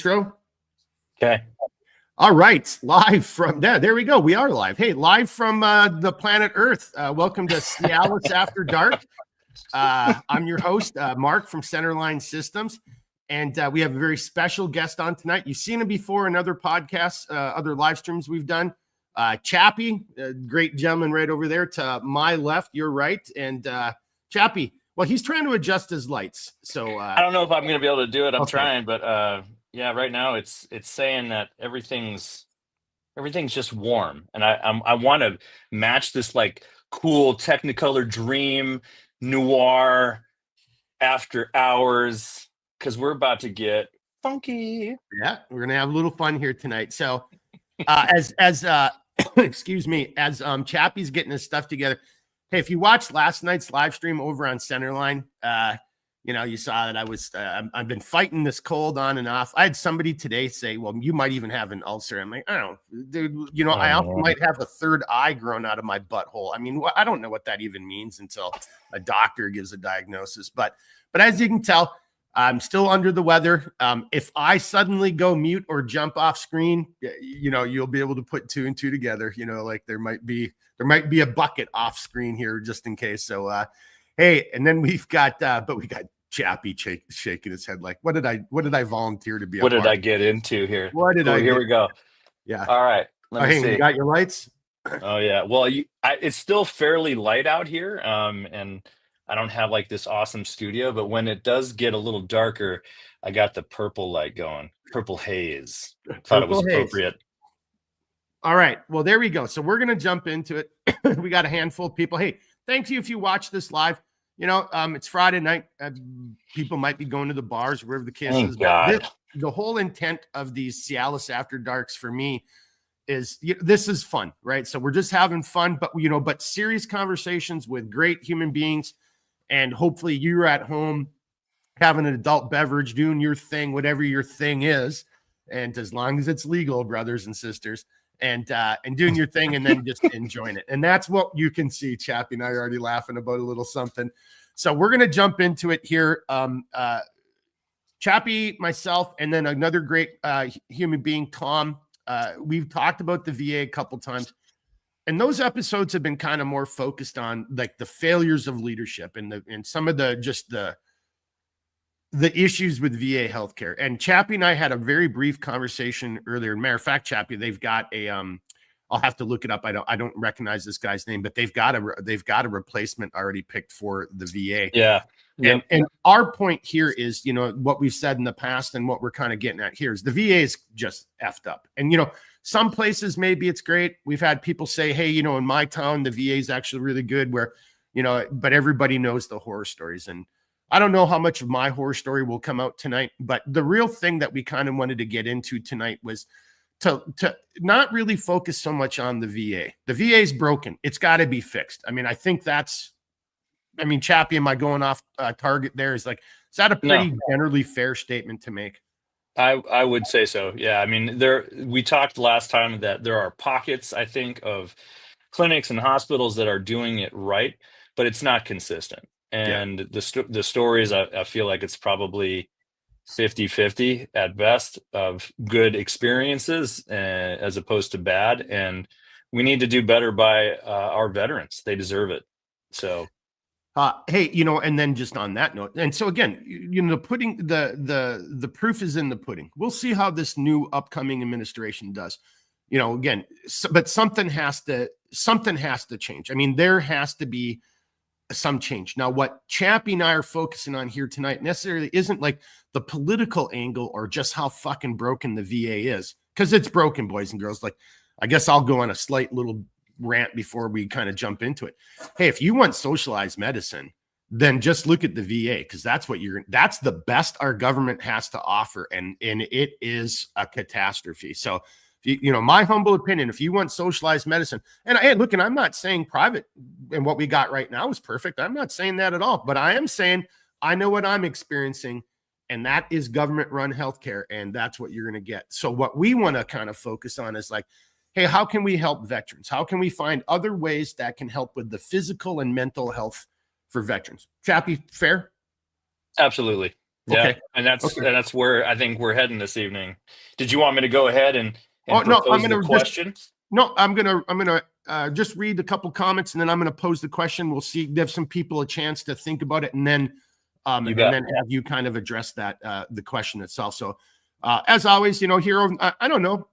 intro. Okay. All right. Live from there we go. We are live. Hey, live from the planet Earth. Welcome to CLS After Dark. I'm your host, Mark from Centerline Systems. And we have a very special guest on tonight. You've seen him before in other podcasts, other live streams we've done. Chappy, a great gentleman right over there to my left, your right. And Chappy, well, he's trying to adjust his lights. So I don't know if I'm going to be able to do it. I'm okay. trying, but yeah, right now it's saying that everything's just warm, and I want to match this like cool Technicolor dream noir after hours because we're about to get funky. Yeah, we're gonna have a little fun here tonight. So as excuse me, as Chappy's getting his stuff together. Hey, if you watched last night's live stream over on Centerline, you saw that I was I've been fighting this cold on and off. I had somebody today say, well, you might even have an ulcer. I'm like, I don't know, dude, I also might have a third eye grown out of my butthole. I mean, I don't know what that even means until a doctor gives a diagnosis. But as you can tell, I'm still under the weather. If I suddenly go mute or jump off screen, you'll be able to put two and two together. Like there might be a bucket off screen here just in case. So, hey, and then we got Chappy shaking his head like, what did I volunteer to be? What did I get into here? Here we go. Yeah. All right. Let me see. You got your lights? Oh yeah. Well, it's still fairly light out here. And I don't have like this awesome studio, but when it does get a little darker, I got the purple light going, purple haze. Thought it was appropriate. All right. Well, there we go. So we're going to jump into it. We got a handful of people. Hey, thank you if you watch this live. It's Friday night. People might be going to the bars, wherever the case is. The whole intent of these CLS After Darks for me is this is fun, right? So we're just having fun, but serious conversations with great human beings. And hopefully you're at home having an adult beverage, doing your thing, whatever your thing is. And as long as it's legal, brothers and sisters, and doing your thing and then just enjoying it. And that's what you can see. Chappy and I are already laughing about a little something. So we're going to jump into it here. Chappy, myself, and then another great human being, Tom. We've talked about the VA a couple times. And those episodes have been kind of more focused on like the failures of leadership and some of the issues with VA healthcare. And Chappy and I had a very brief conversation earlier. Matter of fact, Chappy, they've got I'll have to look it up. I don't recognize this guy's name, but they've got a replacement already picked for the VA. Yeah. And our point here is, what we've said in the past and what we're kind of getting at here is the VA is just effed up. And, some places, maybe it's great. We've had people say, hey, in my town, the VA is actually really good where, but everybody knows the horror stories. And I don't know how much of my horror story will come out tonight, but the real thing that we kind of wanted to get into tonight was to not really focus so much on the VA. The VA is broken. It's got to be fixed. I mean, I think Chappy, am I going off target there? Is that a pretty generally fair statement to make? I would say so. Yeah. I mean, we talked last time that there are pockets, I think, of clinics and hospitals that are doing it right, but it's not consistent. And the stories, I feel like it's probably 50-50 at best of good experiences as opposed to bad. And we need to do better by our veterans. They deserve it. So. Hey, and then just on that note, and so again, the proof is in the pudding. We'll see how this new upcoming administration does. But something has to change. I mean, there has to be some change. Now, what Chappy and I are focusing on here tonight necessarily isn't like the political angle or just how fucking broken the VA is, because it's broken, boys and girls. Like, I guess I'll go on a slight little rant before we kind of jump into it. Hey, if you want socialized medicine, then just look at the VA, because that's the best our government has to offer, and it is a catastrophe. So, my humble opinion, if you want socialized medicine, and I'm not saying private and what we got right now is perfect. I'm not saying that at all, but I am saying I know what I'm experiencing, and that is government-run healthcare, and that's what you're going to get. So what we want to kind of focus on is like, hey, how can we help veterans? How can we find other ways that can help with the physical and mental health for veterans? Chappy, fair? Absolutely. Yeah, Okay. and Okay. that's where I think we're heading this evening. Did you want me to go ahead and Oh no, I'm propose the gonna just question? no, I'm gonna just read a couple comments and then I'm gonna pose the question. We'll see, give some people a chance to think about it, and then You bet. have you kind of address that the question itself. So as always, here I don't know.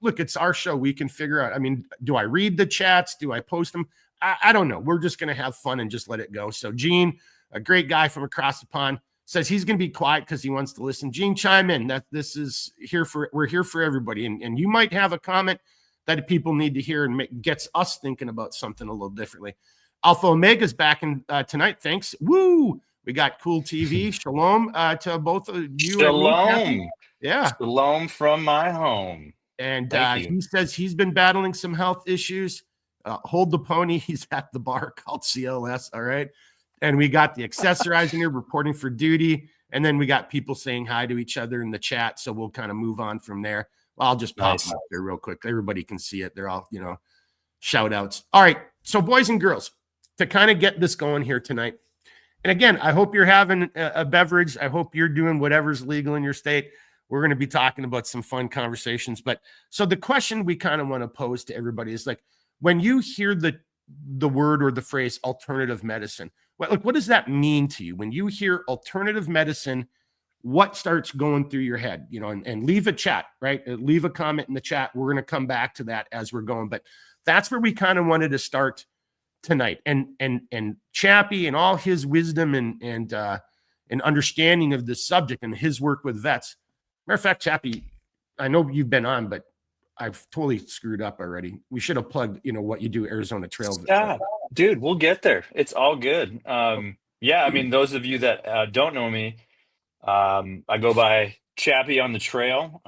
Look, it's our show. We can figure out. I mean, do I read the chats? Do I post them? I don't know. We're just gonna have fun and just let it go. So Gene, a great guy from across the pond, says he's going to be quiet because he wants to listen. Gene, chime in. That this is we're here for everybody, and you might have a comment that people need to hear and gets us thinking about something a little differently. Alpha Omega's back in tonight. Thanks. Woo! We got cool TV. Shalom to both of you. Shalom. And me. Yeah. Shalom from my home. And Thank you. he says he's been battling some health issues. Hold the pony. He's at the bar called CLS. All right. And we got the accessorizer here reporting for duty. And then we got people saying hi to each other in the chat. So we'll kind of move on from there. I'll just pop up there real quick. Everybody can see it. They're all, shout outs. All right. So boys and girls, to kind of get this going here tonight. And again, I hope you're having a beverage. I hope you're doing whatever's legal in your state. We're going to be talking about some fun conversations. But so the question we kind of want to pose to everybody is like, when you hear the word or the phrase alternative medicine, what does that mean to you? When you hear alternative medicine, what starts going through your head? And leave a chat, right? Leave a comment in the chat. We're going to come back to that as we're going. But that's where we kind of wanted to start tonight. And Chappy and all his wisdom and understanding of this subject and his work with vets. Matter of fact, Chappy, I know you've been on, but I've totally screwed up already. We should have plugged, what you do, Arizona Trail. Stop. Dude, we'll get there. It's all good. Yeah, I mean, those of you that don't know me, I go by Chappy on the trail.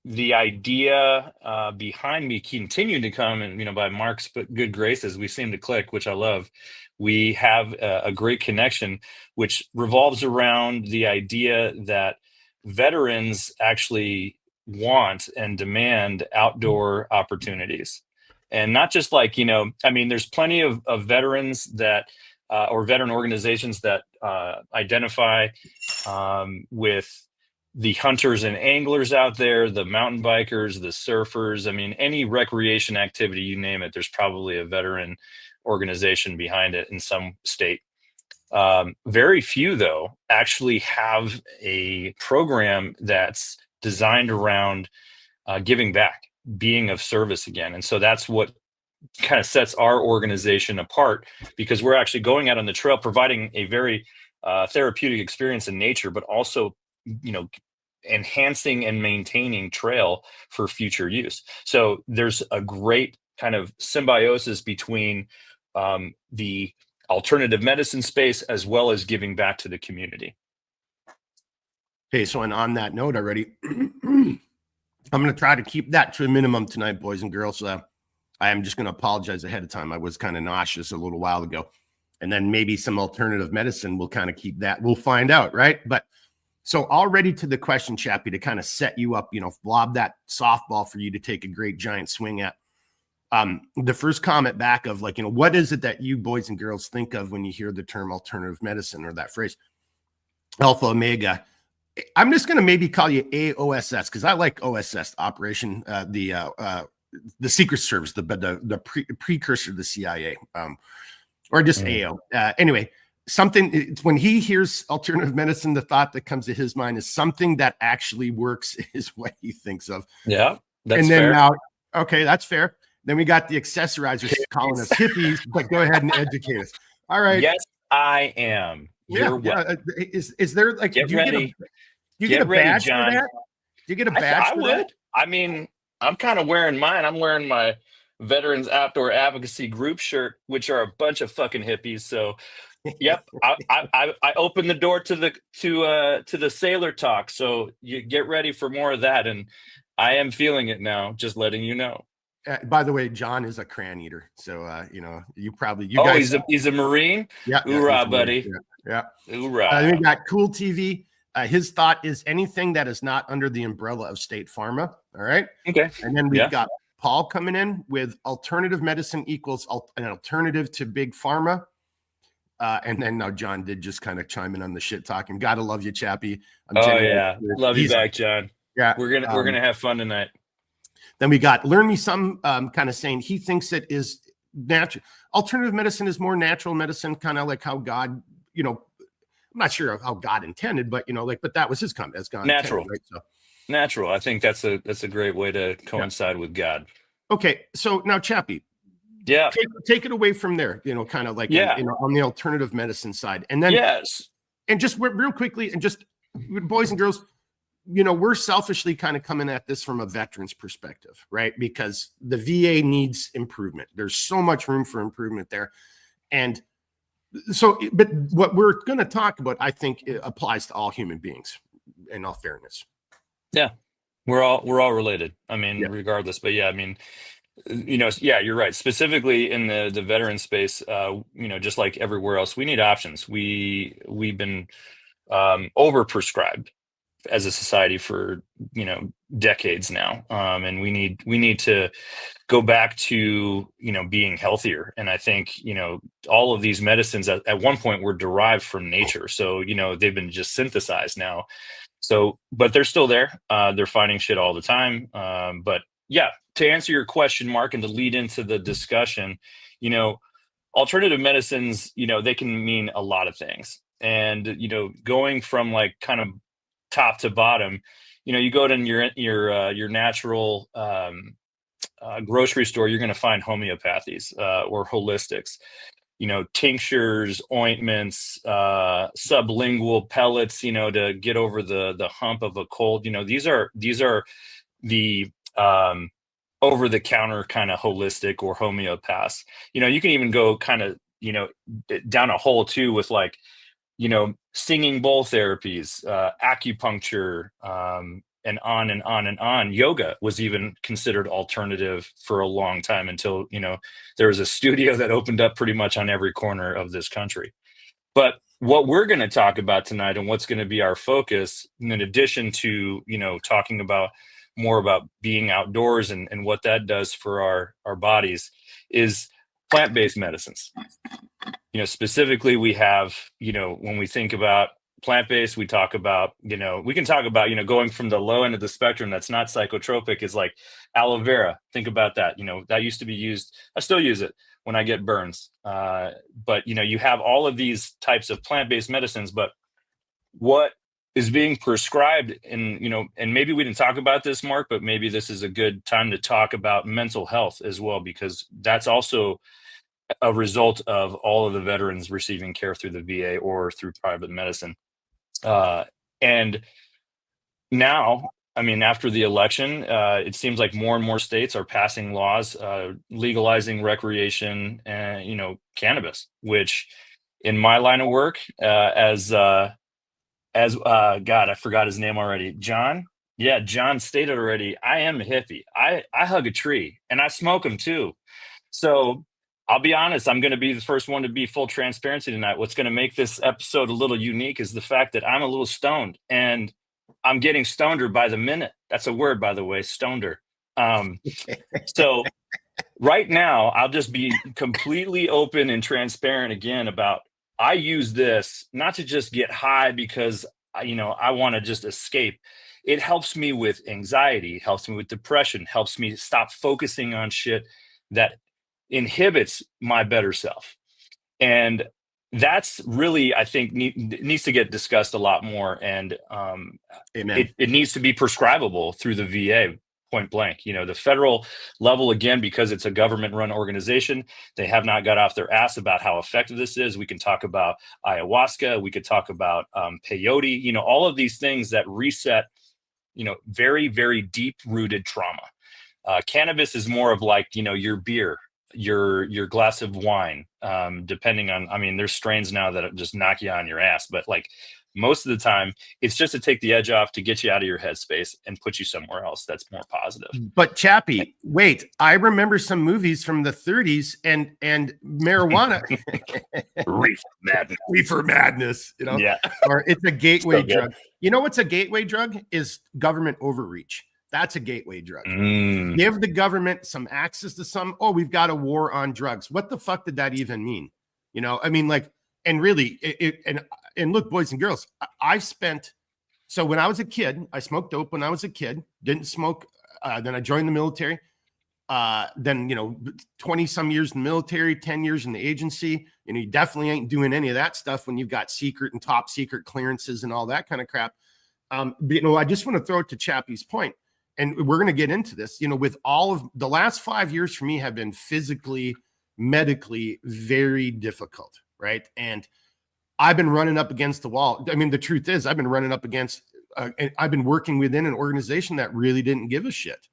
The idea behind me continued to come, and by Mark's good graces, we seem to click, which I love. We have a great connection, which revolves around the idea that veterans actually want and demand outdoor opportunities. And not just like, there's plenty of veterans that or veteran organizations that identify with the hunters and anglers out there, the mountain bikers, the surfers. I mean, any recreation activity, you name it, there's probably a veteran organization behind it in some state. Very few, though, actually have a program that's designed around giving back, being of service again. And so that's what kind of sets our organization apart, because we're actually going out on the trail, providing a very therapeutic experience in nature, but also, enhancing and maintaining trail for future use. So there's a great kind of symbiosis between the alternative medicine space as well as giving back to the community. Okay, so and on that note already, I'm going to try to keep that to a minimum tonight, boys and girls. I am just going to apologize ahead of time. I was kind of nauseous a little while ago. And then maybe some alternative medicine will kind of keep that. We'll find out, right? But so already to the question, Chappy, to kind of set you up, lob that softball for you to take a great giant swing at. The first comment back of like, what is it that you boys and girls think of when you hear the term alternative medicine or that phrase? Alpha Omega. I'm just going to maybe call you AOSS because I like OSS, Operation, the Secret Service, the precursor to the CIA, or just AO. Anyway, something when he hears alternative medicine, the thought that comes to his mind is something that actually works is what he thinks of. Yeah, that's and then fair. Now, okay, that's fair. Then we got the accessorizers calling us hippies, but go ahead and educate us. All right. Yes, I am. You're yeah. Is there like get ready? You get a badge John. for that? Do you get a badge? I would. That? I mean, I'm kind of wearing mine. I'm wearing my Veterans Outdoor Advocacy Group shirt, which are a bunch of fucking hippies. So, yep, I opened the door to the sailor talk. So you get ready for more of that, and I am feeling it now. Just letting you know. By the way, John is a crayon eater, so you guys. He's a Marine. Yeah, hoorah, buddy. Yeah, hoorah. We got Cool TV. His thought is anything that is not under the umbrella of State Pharma. All right. Okay. And then we've got Paul coming in with alternative medicine equals an alternative to big pharma. And then now John did just kind of chime in on the shit talking. Gotta love you, Chappy. Oh yeah, love you back, John. Yeah, we're gonna have fun tonight. Then we got Learn Me Some, kind of saying he thinks it is natural. Alternative medicine is more natural medicine, kind of like how God, I'm not sure how God intended, but but that was his comment as God natural, intended, right? So natural. I think that's a great way to coincide with God. Okay, so now Chappy, take it away from there. Kind of like on the alternative medicine side, and then and just real quickly, and just boys and girls. We're selfishly kind of coming at this from a veteran's perspective, right? Because the VA needs improvement. There's so much room for improvement there. And so, but what we're going to talk about, I think it applies to all human beings in all fairness. Yeah. We're all related. I mean, regardless, but yeah, I mean, you're right. Specifically in the veteran space, just like everywhere else, we need options. We've been overprescribed as a society for decades now, and we need to go back to being healthier. And I think all of these medicines at one point were derived from nature, so they've been just synthesized now. So, but they're still there. They're finding shit all the time. But yeah, to answer your question, Mark, and to lead into the discussion, alternative medicines, they can mean a lot of things. And going from like kind of top to bottom, you go to your natural grocery store, you're going to find homeopathies or holistics, tinctures, ointments, sublingual pellets, to get over the hump of a cold. These are the over the counter kind of holistic or homeopaths. You can even go kind of down a hole too with like singing bowl therapies, acupuncture, and on and on and on. Yoga was even considered alternative for a long time until, there was a studio that opened up pretty much on every corner of this country. But what we're going to talk about tonight and what's going to be our focus, in addition to, talking about more about being outdoors and what that does for our bodies, is plant-based medicines. Specifically we have, when we think about plant-based, we talk about, we can talk about, going from the low end of the spectrum that's not psychotropic is like aloe vera. Think about that. That used to be used. I still use it when I get burns. But, you have all of these types of plant-based medicines, but what is being prescribed in, and maybe we didn't talk about this, Mark, but maybe this is a good time to talk about mental health as well, because that's also a result of all of the veterans receiving care through the VA or through private medicine. And now, I mean, after the election, it seems like more and more states are passing laws legalizing recreation and, cannabis, which in my line of work, as God, I forgot his name already. John. Yeah, John stated already, I am a hippie. I hug a tree and I smoke them too. So I'll be honest, I'm going to be the first one to be full transparency tonight. What's going to make this episode a little unique is the fact that I'm a little stoned, and I'm getting stoneder by the minute. That's a word, by the way, stoneder. So right now, I'll just be completely open and transparent again about, I use this not to just get high because, I want to just escape. It helps me with anxiety, helps me with depression, helps me stop focusing on shit that inhibits my better self. And that's really, I think, needs to get discussed a lot more. And it needs to be prescribable through the VA, point blank. The federal level, again, because it's a government run organization, they have not got off their ass about how effective this is. We can talk about ayahuasca. We could talk about peyote, all of these things that reset, very, very deep rooted trauma. Cannabis is more of like, your beer, your glass of wine, depending on, I mean, there's strains now that just knock you on your ass, but like most of the time it's just to take the edge off, to get you out of your headspace and put you somewhere else that's more positive. But Chappy, wait, I remember some movies from the 30s and marijuana. Reefer madness, Yeah. Or it's a gateway drug. What's a gateway drug? Is government overreach. That's a gateway drug. Give the government some access to some, we've got a war on drugs. What the fuck did that even mean? I mean, like, And really, and look, boys and girls, so when I was a kid, I smoked dope when I was a kid, didn't smoke. Then I joined the military. Then, 20 some years in the military, 10 years in the agency. You definitely ain't doing any of that stuff when you've got secret and top secret clearances and all that kind of crap. But, I just want to throw it to Chappy's point, and we're going to get into this, with all of the last 5 years for me have been physically, medically very difficult. Right. And I've been running up against the wall. I mean, the truth is I've been running up against, I've been working within an organization that really didn't give a shit.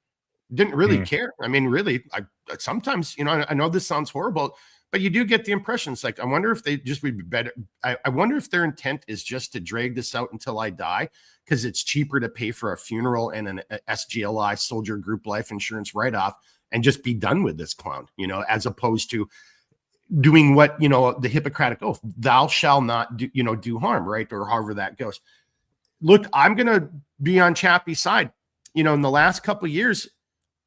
Didn't really care. I mean, really, I sometimes, I know this sounds horrible, but you do get the impression. It's like, I wonder if they just would be better. I wonder if their intent is just to drag this out until I die, because it's cheaper to pay for a funeral and an SGLI, soldier group life insurance write-off, and just be done with this clown, as opposed to doing what, the Hippocratic oath, thou shall not do, do harm, right? Or however that goes. Look, I'm going to be on Chappy's side. In the last couple of years,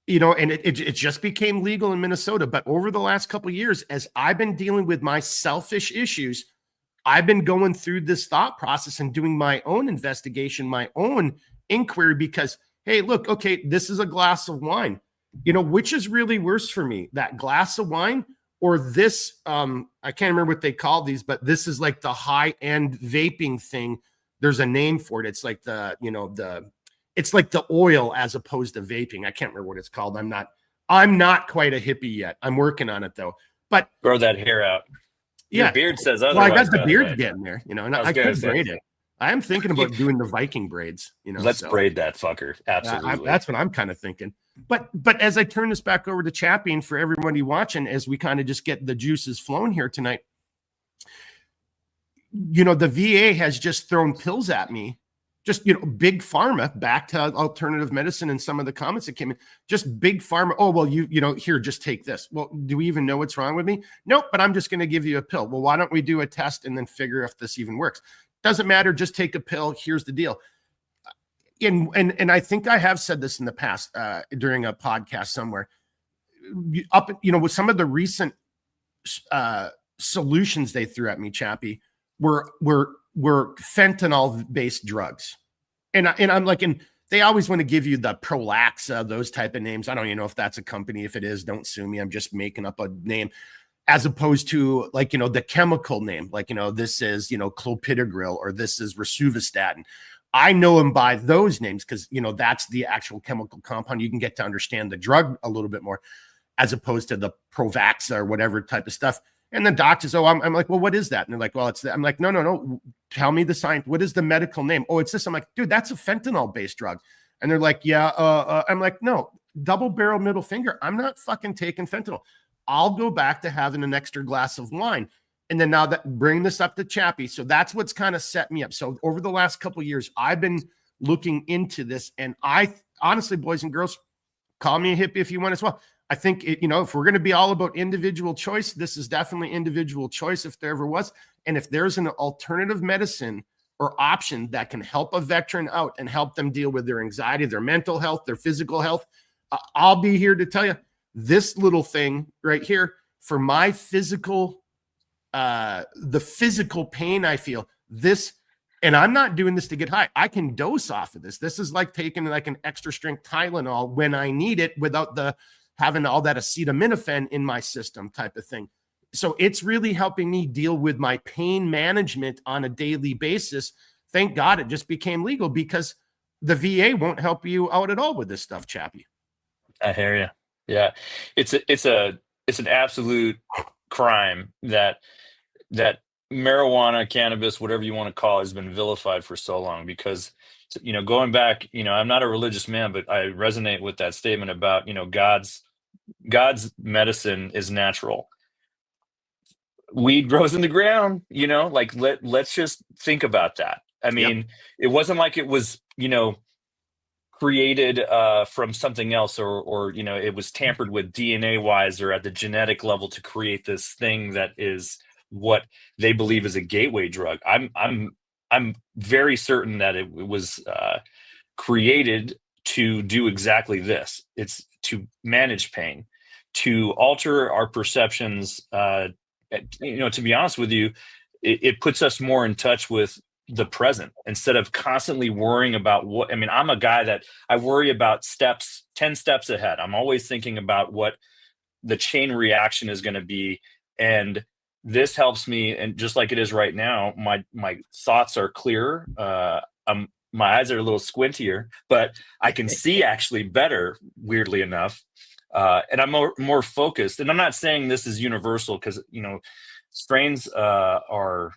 and it just became legal in Minnesota. But over the last couple of years, as I've been dealing with my selfish issues, I've been going through this thought process and doing my own investigation, my own inquiry, because, hey, look, okay, this is a glass of wine. Which is really worse for me, that glass of wine or this? I can't remember what they call these, but this is like the high-end vaping thing. There's a name for it. It's like it's like the oil as opposed to vaping. I can't remember what it's called. I'm not quite a hippie yet. I'm working on it though. But grow that hair out. Your beard says otherwise. Well, I got the beard getting there, and I could braid it. I am thinking about doing the Viking braids, Let's braid that fucker. Absolutely. That's what I'm kind of thinking. But as I turn this back over to Chappy, and for everybody watching, as we kind of just get the juices flowing here tonight, the VA has just thrown pills at me. Just, big pharma, back to alternative medicine and some of the comments that came in, just big pharma. Oh, well, here, just take this. Well, do we even know what's wrong with me? Nope, but I'm just going to give you a pill. Well, why don't we do a test and then figure if this even works? Doesn't matter. Just take a pill. Here's the deal. And I think I have said this in the past during a podcast somewhere. With some of the recent solutions they threw at me, Chappy, were fentanyl-based drugs. And I'm like, and they always want to give you the Prolaxa, those type of names. I don't even know if that's a company. If it is, don't sue me. I'm just making up a name, as opposed to the chemical name, this is, clopidogrel, or this is rosuvastatin. I know them by those names because, that's the actual chemical compound. You can get to understand the drug a little bit more, as opposed to the Provaxa or whatever type of stuff. And the doctors, I'm like, well, what is that? And they're like, well, it's that. I'm like, no. Tell me the science. What is the medical name? Oh, it's this. I'm like, dude, that's a fentanyl-based drug. And they're like, yeah. I'm like, no, double barrel middle finger. I'm not fucking taking fentanyl. I'll go back to having an extra glass of wine. And then now that bring this up to Chappy. So that's what's kind of set me up. So over the last couple of years, I've been looking into this. And I honestly, boys and girls, call me a hippie if you want as well. I think, if we're going to be all about individual choice, this is definitely individual choice if there ever was. And if there's an alternative medicine or option that can help a veteran out and help them deal with their anxiety, their mental health, their physical health, I'll be here to tell you this little thing right here for my physical, the physical pain I feel this. And I'm not doing this to get high. I can dose off of this. This is like taking like an extra strength Tylenol when I need it without having all that acetaminophen in my system type of thing. So it's really helping me deal with my pain management on a daily basis. Thank God it just became legal, because the VA won't help you out at all with this stuff, Chappy. I hear you. Yeah. It's an absolute crime that marijuana, cannabis, whatever you want to call it, has been vilified for so long, because going back, I'm not a religious man, but I resonate with that statement about, God's medicine is natural. Weed grows in the ground, let's just think about that. I mean, It wasn't like it was, created from something else, or it was tampered with DNA wise or at the genetic level to create this thing that is what they believe is a gateway drug. I'm very certain that it was created to do exactly this. It's to manage pain, to alter our perceptions. To be honest with you, it puts us more in touch with the present instead of constantly worrying about what. I mean, I'm a guy that I worry about 10 steps ahead. I'm always thinking about what the chain reaction is going to be. And this helps me. And just like it is right now, my thoughts are clearer. My eyes are a little squintier, but I can see actually better, weirdly enough. And I'm more focused. And I'm not saying this is universal, because, you know, strains are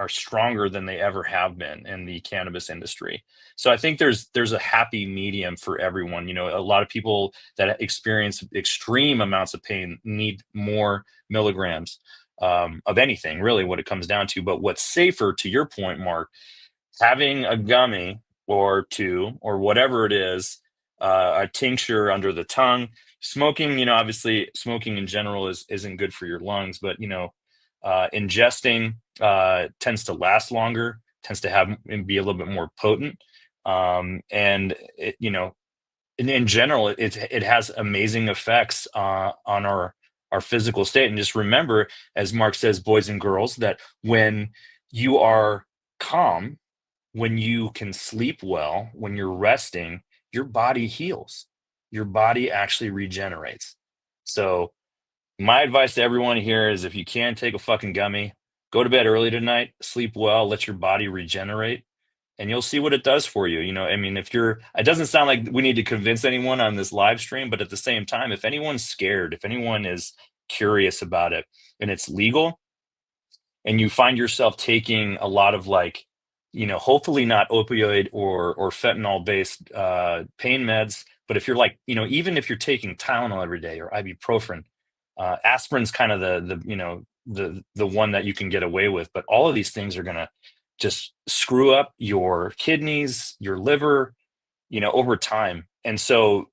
stronger than they ever have been in the cannabis industry. So I think there's a happy medium for everyone. You know, a lot of people that experience extreme amounts of pain need more milligrams of anything, really, what it comes down to. But what's safer, to your point, Mark, having a gummy or two or whatever it is, a tincture under the tongue. Smoking, you know, obviously smoking in general isn't good for your lungs, but, you know, ingesting tends to last longer, tends to have and be a little bit more potent, and it, you know, in general, it has amazing effects on our physical state. And just remember, as Mark says, boys and girls, that when you are calm, when you can sleep well, when you're resting, your body heals. Your body actually regenerates. So my advice to everyone here is, if you can, take a fucking gummy, go to bed early tonight, sleep well, let your body regenerate, and you'll see what it does for you. You know, I mean, it doesn't sound like we need to convince anyone on this live stream, but at the same time, if anyone's scared, if anyone is curious about it and it's legal, and you find yourself taking a lot of, like, you know, hopefully not opioid or fentanyl based pain meds, but if you're like, you know, even if you're taking Tylenol every day or ibuprofen, aspirin's kind of the you know, the one that you can get away with, but all of these things are gonna just screw up your kidneys, your liver, you know, over time. And so,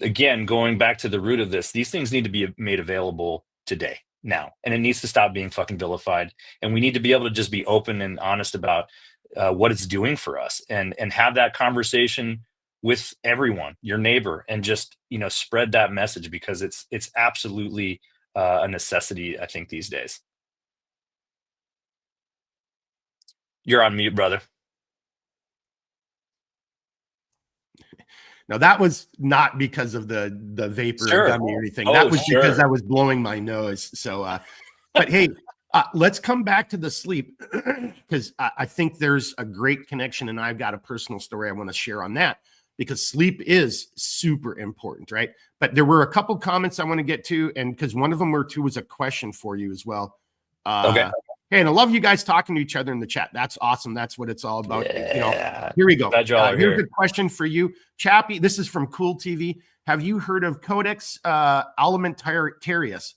again, going back to the root of this, these things need to be made available today, now, and it needs to stop being fucking vilified. And we need to be able to just be open and honest about what it's doing for us, and have that conversation with everyone, your neighbor, and just, you know, spread that message, because it's absolutely a necessity, I think, these days. You're on mute, brother. Now, that was not because of the vapor or gummy or anything. That was because I was blowing my nose. So, but hey, let's come back to the sleep, because I think there's a great connection, and I've got a personal story I want to share on that, because sleep is super important, right? But there were a couple comments I want to get to, and because one of them was a question for you as well. Okay. Hey, and I love you guys talking to each other in the chat. That's awesome. That's what it's all about. Yeah. You know, here we go. Here's a question for you, Chappy. This is from Cool TV. Have you heard of Codex Alimentarius?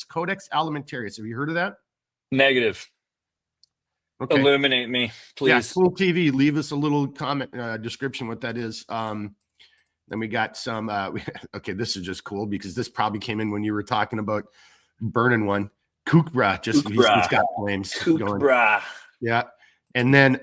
Codex Alimentarius. Have you heard of that? Negative. Okay. Illuminate me, please. Yeah, Cool TV. Leave us a little comment description what that is. Then we got some. Okay, this is just cool, because this probably came in when you were talking about burning one. Kookbra, he's got flames going. Yeah. And then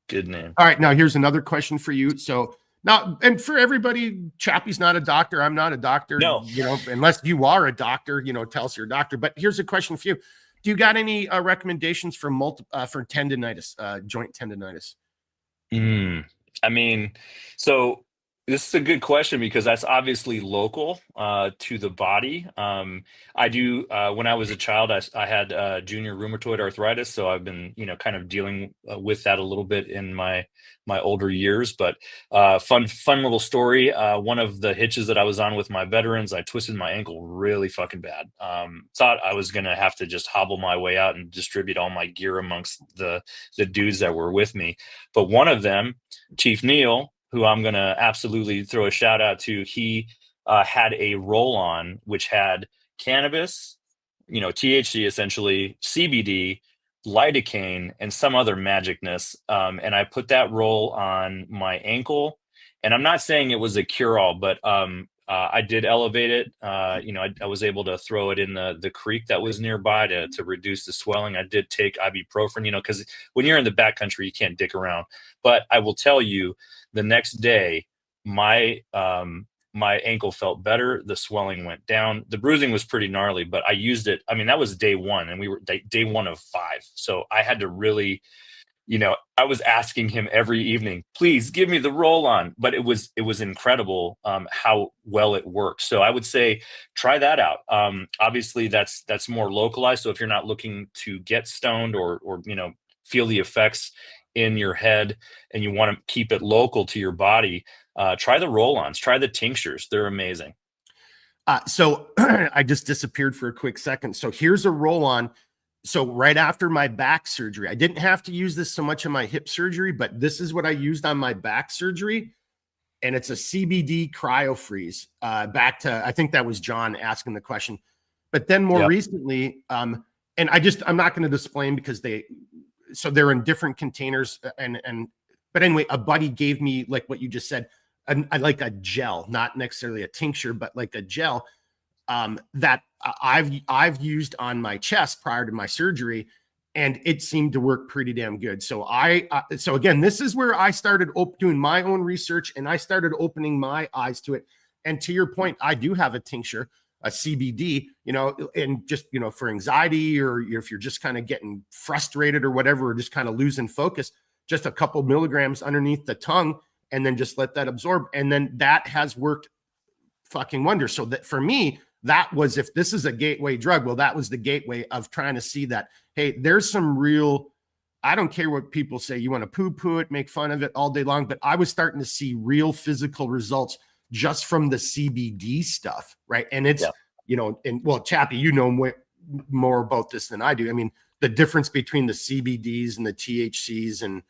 good name. All right, now here's another question for you. So now, and for everybody, Chappy's not a doctor. I'm not a doctor. No. You know, unless you are a doctor, you know, tell us you're a doctor. But here's a question for you. Do you got any recommendations for for tendonitis, joint tendonitis? I mean, so this is a good question, because that's obviously local to the body. I do, when I was a child, I had junior rheumatoid arthritis, so I've been, you know, kind of dealing with that a little bit in my older years. But fun little story. One of the hitches that I was on with my veterans, I twisted my ankle really fucking bad. Thought I was gonna have to just hobble my way out and distribute all my gear amongst the dudes that were with me. But one of them, Chief Neil, who I'm going to absolutely throw a shout out to, he had a roll-on which had cannabis, you know, THC, essentially, CBD, lidocaine, and some other magicness. And I put that roll on my ankle. And I'm not saying it was a cure-all, but I did elevate it. You know, I was able to throw it in the creek that was nearby to reduce the swelling. I did take ibuprofen, you know, because when you're in the backcountry, you can't dick around. But I will tell you, the next day, my my ankle felt better. The swelling went down. The bruising was pretty gnarly, but I used it. I mean, that was day one, and we were day 1 of 5. So I had to really, I was asking him every evening, please give me the roll on. But it was incredible how well it worked. So I would say try that out. Obviously, that's more localized. So if you're not looking to get stoned or feel the effects in your head, and you want to keep it local to your body, try the roll-ons, try the tinctures. They're amazing. So I just disappeared for a quick second. So here's a roll-on. So right after my back surgery, I didn't have to use this so much in my hip surgery, but this is what I used on my back surgery. And it's a CBD cryo freeze. Back to, I think that was John asking the question. But then more recently, and I'm not going to display them because they're in different containers. But anyway, a buddy gave me, like what you just said, I like a gel, not necessarily a tincture, but like a gel that I've used on my chest prior to my surgery, and it seemed to work pretty damn good. So so again, this is where I started doing my own research, and I started opening my eyes to it. And to your point, I do have a tincture, a CBD, and just, for anxiety, or if you're just kind of getting frustrated or whatever, or just kind of losing focus, just a couple milligrams underneath the tongue, and then just let that absorb. And then that has worked fucking wonders. So that for me, that was, if this is a gateway drug, well, that was the gateway of trying to see that, hey, there's some real, I don't care what people say, you want to poo-poo it, make fun of it all day long, but I was starting to see real physical results just from the CBD stuff, right? And it's, and well, Chappy, more about this than I do. I mean, the difference between the CBDs and the THCs and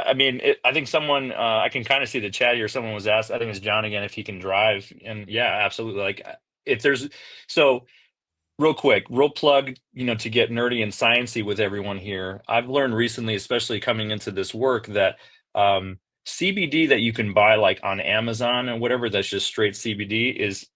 I mean, I think someone, I can kind of see the chat here. Someone was asked, I think it's John again, if he can drive. And yeah, absolutely. Like so real quick, real plug, to get nerdy and sciencey with everyone here. I've learned recently, especially coming into this work, that CBD that you can buy like on Amazon and whatever, that's just straight CBD, is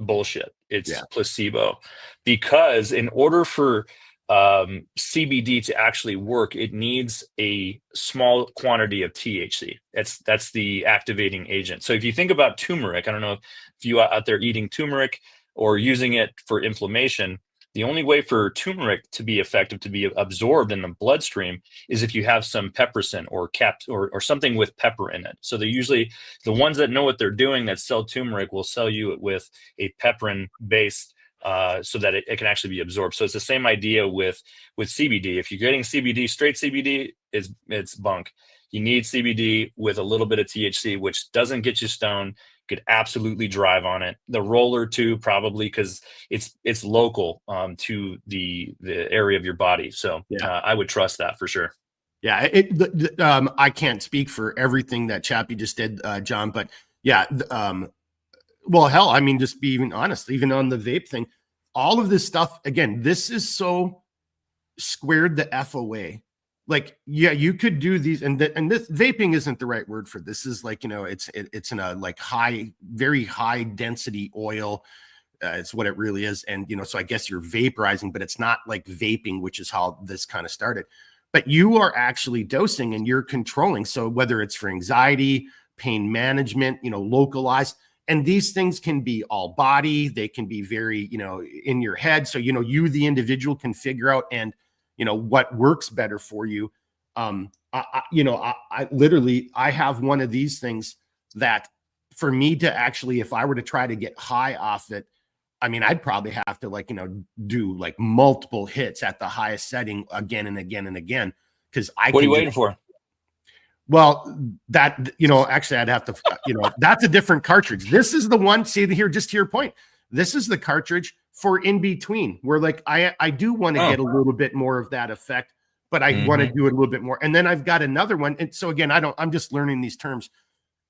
bullshit. It's placebo, because in order for CBD to actually work, it needs a small quantity of THC. That's the activating agent. So if you think about turmeric, I don't know if you out there eating turmeric or using it for inflammation, the only way for turmeric to be effective, to be absorbed in the bloodstream, is if you have some peppercin or or something with pepper in it. So they're usually, the ones that know what they're doing that sell turmeric will sell you it with a pepperin based, so that it can actually be absorbed. So it's the same idea with CBD. If you're getting CBD, straight CBD, it's bunk. You need CBD with a little bit of THC, which doesn't get you stoned. You could absolutely drive on it. The roller too, probably, because it's local to the area of your body. So I would trust that for sure. Yeah, I can't speak for everything that Chappy just did, John, but yeah, well, hell, I mean, just be even honest, even on the vape thing, all of this stuff, again, this is so squared the F away. Like, yeah, you could do these, and this vaping isn't the right word for this. Is like, it's in a like very high density oil. It's what it really is. And, so I guess you're vaporizing, but it's not like vaping, which is how this kind of started. But you are actually dosing and you're controlling. So whether it's for anxiety, pain management, localized, and these things can be all body, they can be very, in your head. So, you, the individual, can figure out and, what works better for you. I literally, I have one of these things that for me to actually, if I were to try to get high off it, I mean, I'd probably have to do like multiple hits at the highest setting again and again and again. Cause what are you waiting for? Well, that, actually I'd have to, that's a different cartridge. This is the one, see here, just to your point, this is the cartridge for in between, where like, I do want to get a little bit more of that effect, but I want to do it a little bit more. And then I've got another one. And so again, I'm just learning these terms.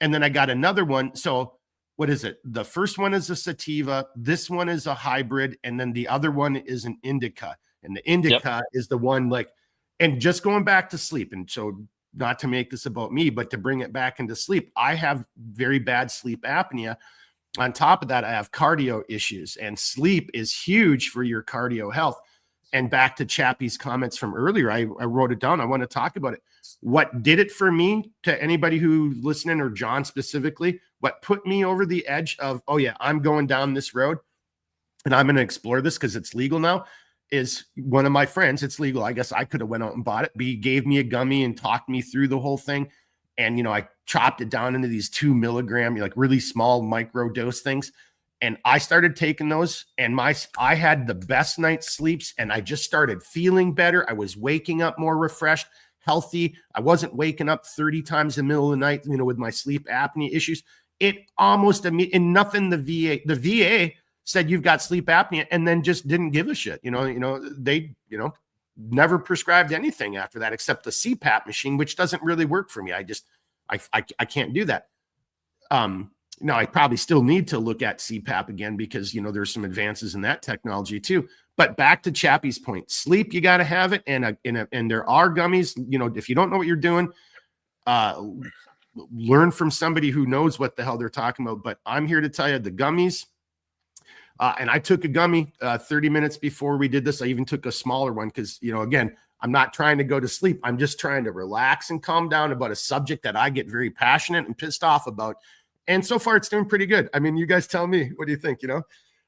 And then I got another one. So what is it? The first one is a sativa. This one is a hybrid. And then the other one is an indica. And the indica is the one like, and just going back to sleep. And so not to make this about me, but to bring it back into sleep, I have very bad sleep apnea. On top of that, I have cardio issues, and sleep is huge for your cardio health. And back to Chappy's comments from earlier, I wrote it down. I want to talk about it. What did it for me, to anybody who's listening, or John specifically, what put me over the edge of, oh yeah, I'm going down this road and I'm going to explore this because it's legal now, is one of my friends. It's legal. I guess I could have went out and bought it. But he gave me a gummy and talked me through the whole thing. And, you know, I chopped it down into these 2 milligram, like really small micro dose things. And I started taking those, and I had the best night's sleeps, and I just started feeling better. I was waking up more refreshed, healthy. I wasn't waking up 30 times in the middle of the night, you know, with my sleep apnea issues. It almost immediately, and nothing, the VA said you've got sleep apnea, and then just didn't give a shit. They never prescribed anything after that except the CPAP machine, which doesn't really work for me. I can't do that. Now, I probably still need to look at CPAP again because, you know, there's some advances in that technology too. But back to Chappy's point, sleep, you got to have it. And there are gummies, you know, if you don't know what you're doing, learn from somebody who knows what the hell they're talking about. But I'm here to tell you the gummies, and I took a gummy 30 minutes before we did this. I even took a smaller one because, you know, again, I'm not trying to go to sleep. I'm just trying to relax and calm down about a subject that I get very passionate and pissed off about. And so far, it's doing pretty good. I mean, you guys tell me, what do you think? You know,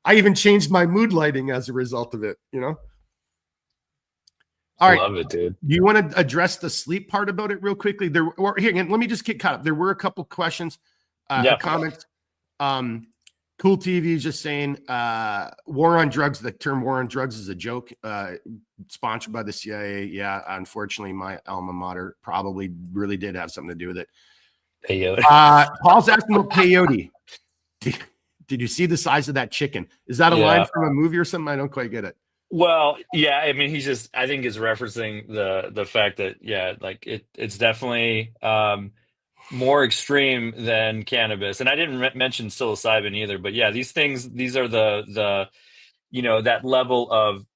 I even changed my mood lighting as a result of it, you know? All right. Love it, dude. Do you want to address the sleep part about it real quickly? Here again, let me just get caught up. There were a couple questions, comments. Cool TV is just saying war on drugs. The term war on drugs is a joke. Sponsored by the CIA. Yeah, unfortunately, my alma mater probably really did have something to do with it. Peyote. Paul's asking about peyote. Did you see the size of that chicken? Is that a line from a movie or something? I don't quite get it. Well, yeah, I mean, I think is referencing the fact that, like it's definitely more extreme than cannabis. And I didn't mention psilocybin either, but yeah, these are the you know, that level of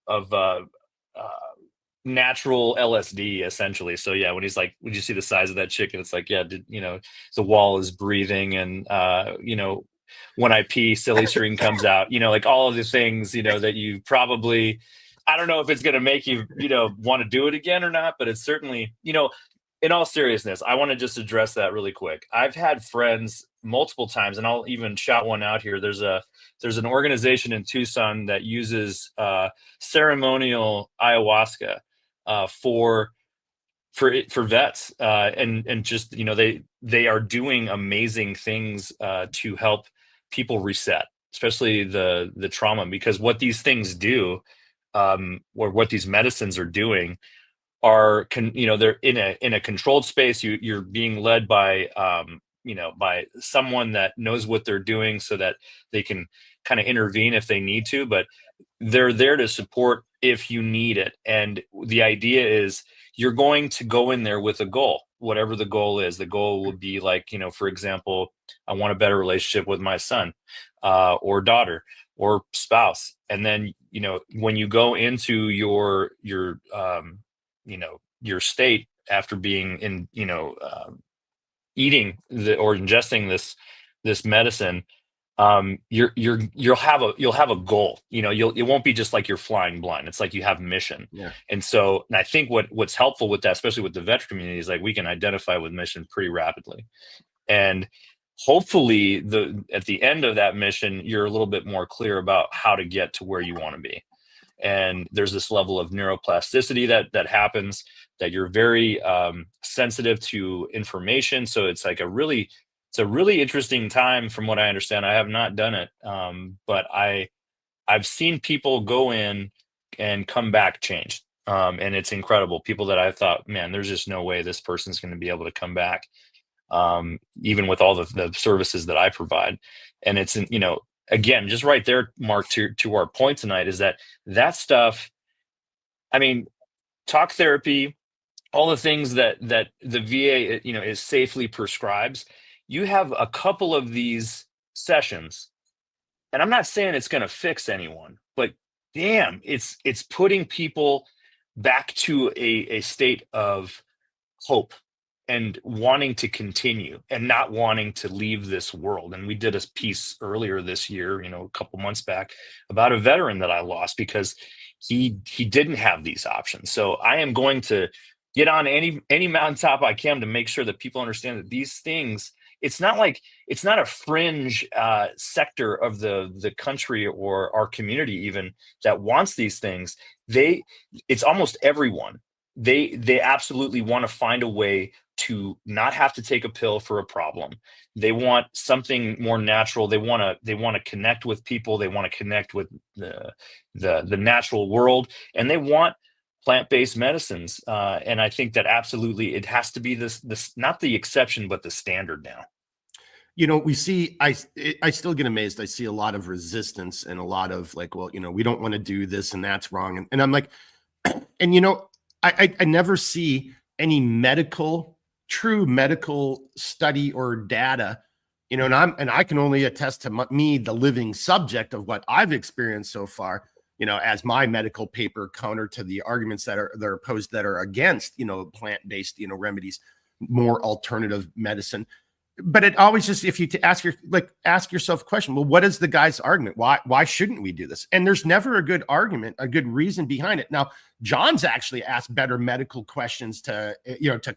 natural LSD essentially. So yeah, when he's like, would you see the size of that chicken? It's like, yeah, you know, the wall is breathing, and you know, when I pee, silly string comes out, you know, like all of the things, you know, that you probably, I don't know if it's going to make you, you know, want to do it again or not, but it's certainly, you know, in all seriousness, I want to just address that really quick. I've had friends multiple times, and I'll even shout one out here. There's an organization in Tucson that uses ceremonial ayahuasca for vets, and just, you know, they are doing amazing things to help people reset, especially the trauma, because what these things do, or what these medicines are doing, are you know, they're in a controlled space. You're being led by you know, by someone that knows what they're doing, so that they can kind of intervene if they need to, but they're there to support if you need it. And the idea is you're going to go in there with a goal, whatever the goal is. The goal would be like, you know, for example, I want a better relationship with my son or daughter or spouse. And then, you know, when you go into your you know, your state after being in, you know, eating or ingesting this medicine, you'll have a goal. You know, it won't be just like you're flying blind. It's like you have mission. Yeah. And I think what's helpful with that, especially with the vet community, is like we can identify with mission pretty rapidly. And hopefully at the end of that mission, you're a little bit more clear about how to get to where you want to be. And there's this level of neuroplasticity that happens, that you're very sensitive to information. So it's like a really interesting time from what I understand. I have not done it, but I've seen people go in and come back changed, and it's incredible. People that I thought, man, there's just no way this person's going to be able to come back, even with all the services that I provide. And it's, you know, again, just right there, Mark, to our point tonight, is that stuff. I mean, talk therapy, all the things that the VA, you know, is safely prescribes. You have a couple of these sessions, and I'm not saying it's going to fix anyone, but damn, it's putting people back to a state of hope and wanting to continue and not wanting to leave this world. And we did a piece earlier this year, you know, a couple months back, about a veteran that I lost because he didn't have these options. So I am going to get on any mountaintop I can to make sure that people understand that these things, it's not a fringe sector of the country or our community even that wants these things. It's almost everyone. They absolutely want to find a way to not have to take a pill for a problem. They want something more natural. They want to connect with people. They want to connect with the natural world, and they want plant-based medicines. And I think that absolutely it has to be this not the exception, but the standard now. We see, I still get amazed. I see a lot of resistance and a lot of like, well, we don't want to do this and that's wrong. And I'm like, and I never see any true medical study or data, and I can only attest to me, the living subject of what I've experienced so far, as my medical paper counter to the arguments that are posed that are against, plant-based, remedies, more alternative medicine. But it always just, if you ask yourself a question, well, what is the guy's argument? Why shouldn't we do this? And there's never a good argument, a good reason behind it. Now, John's actually asked better medical questions to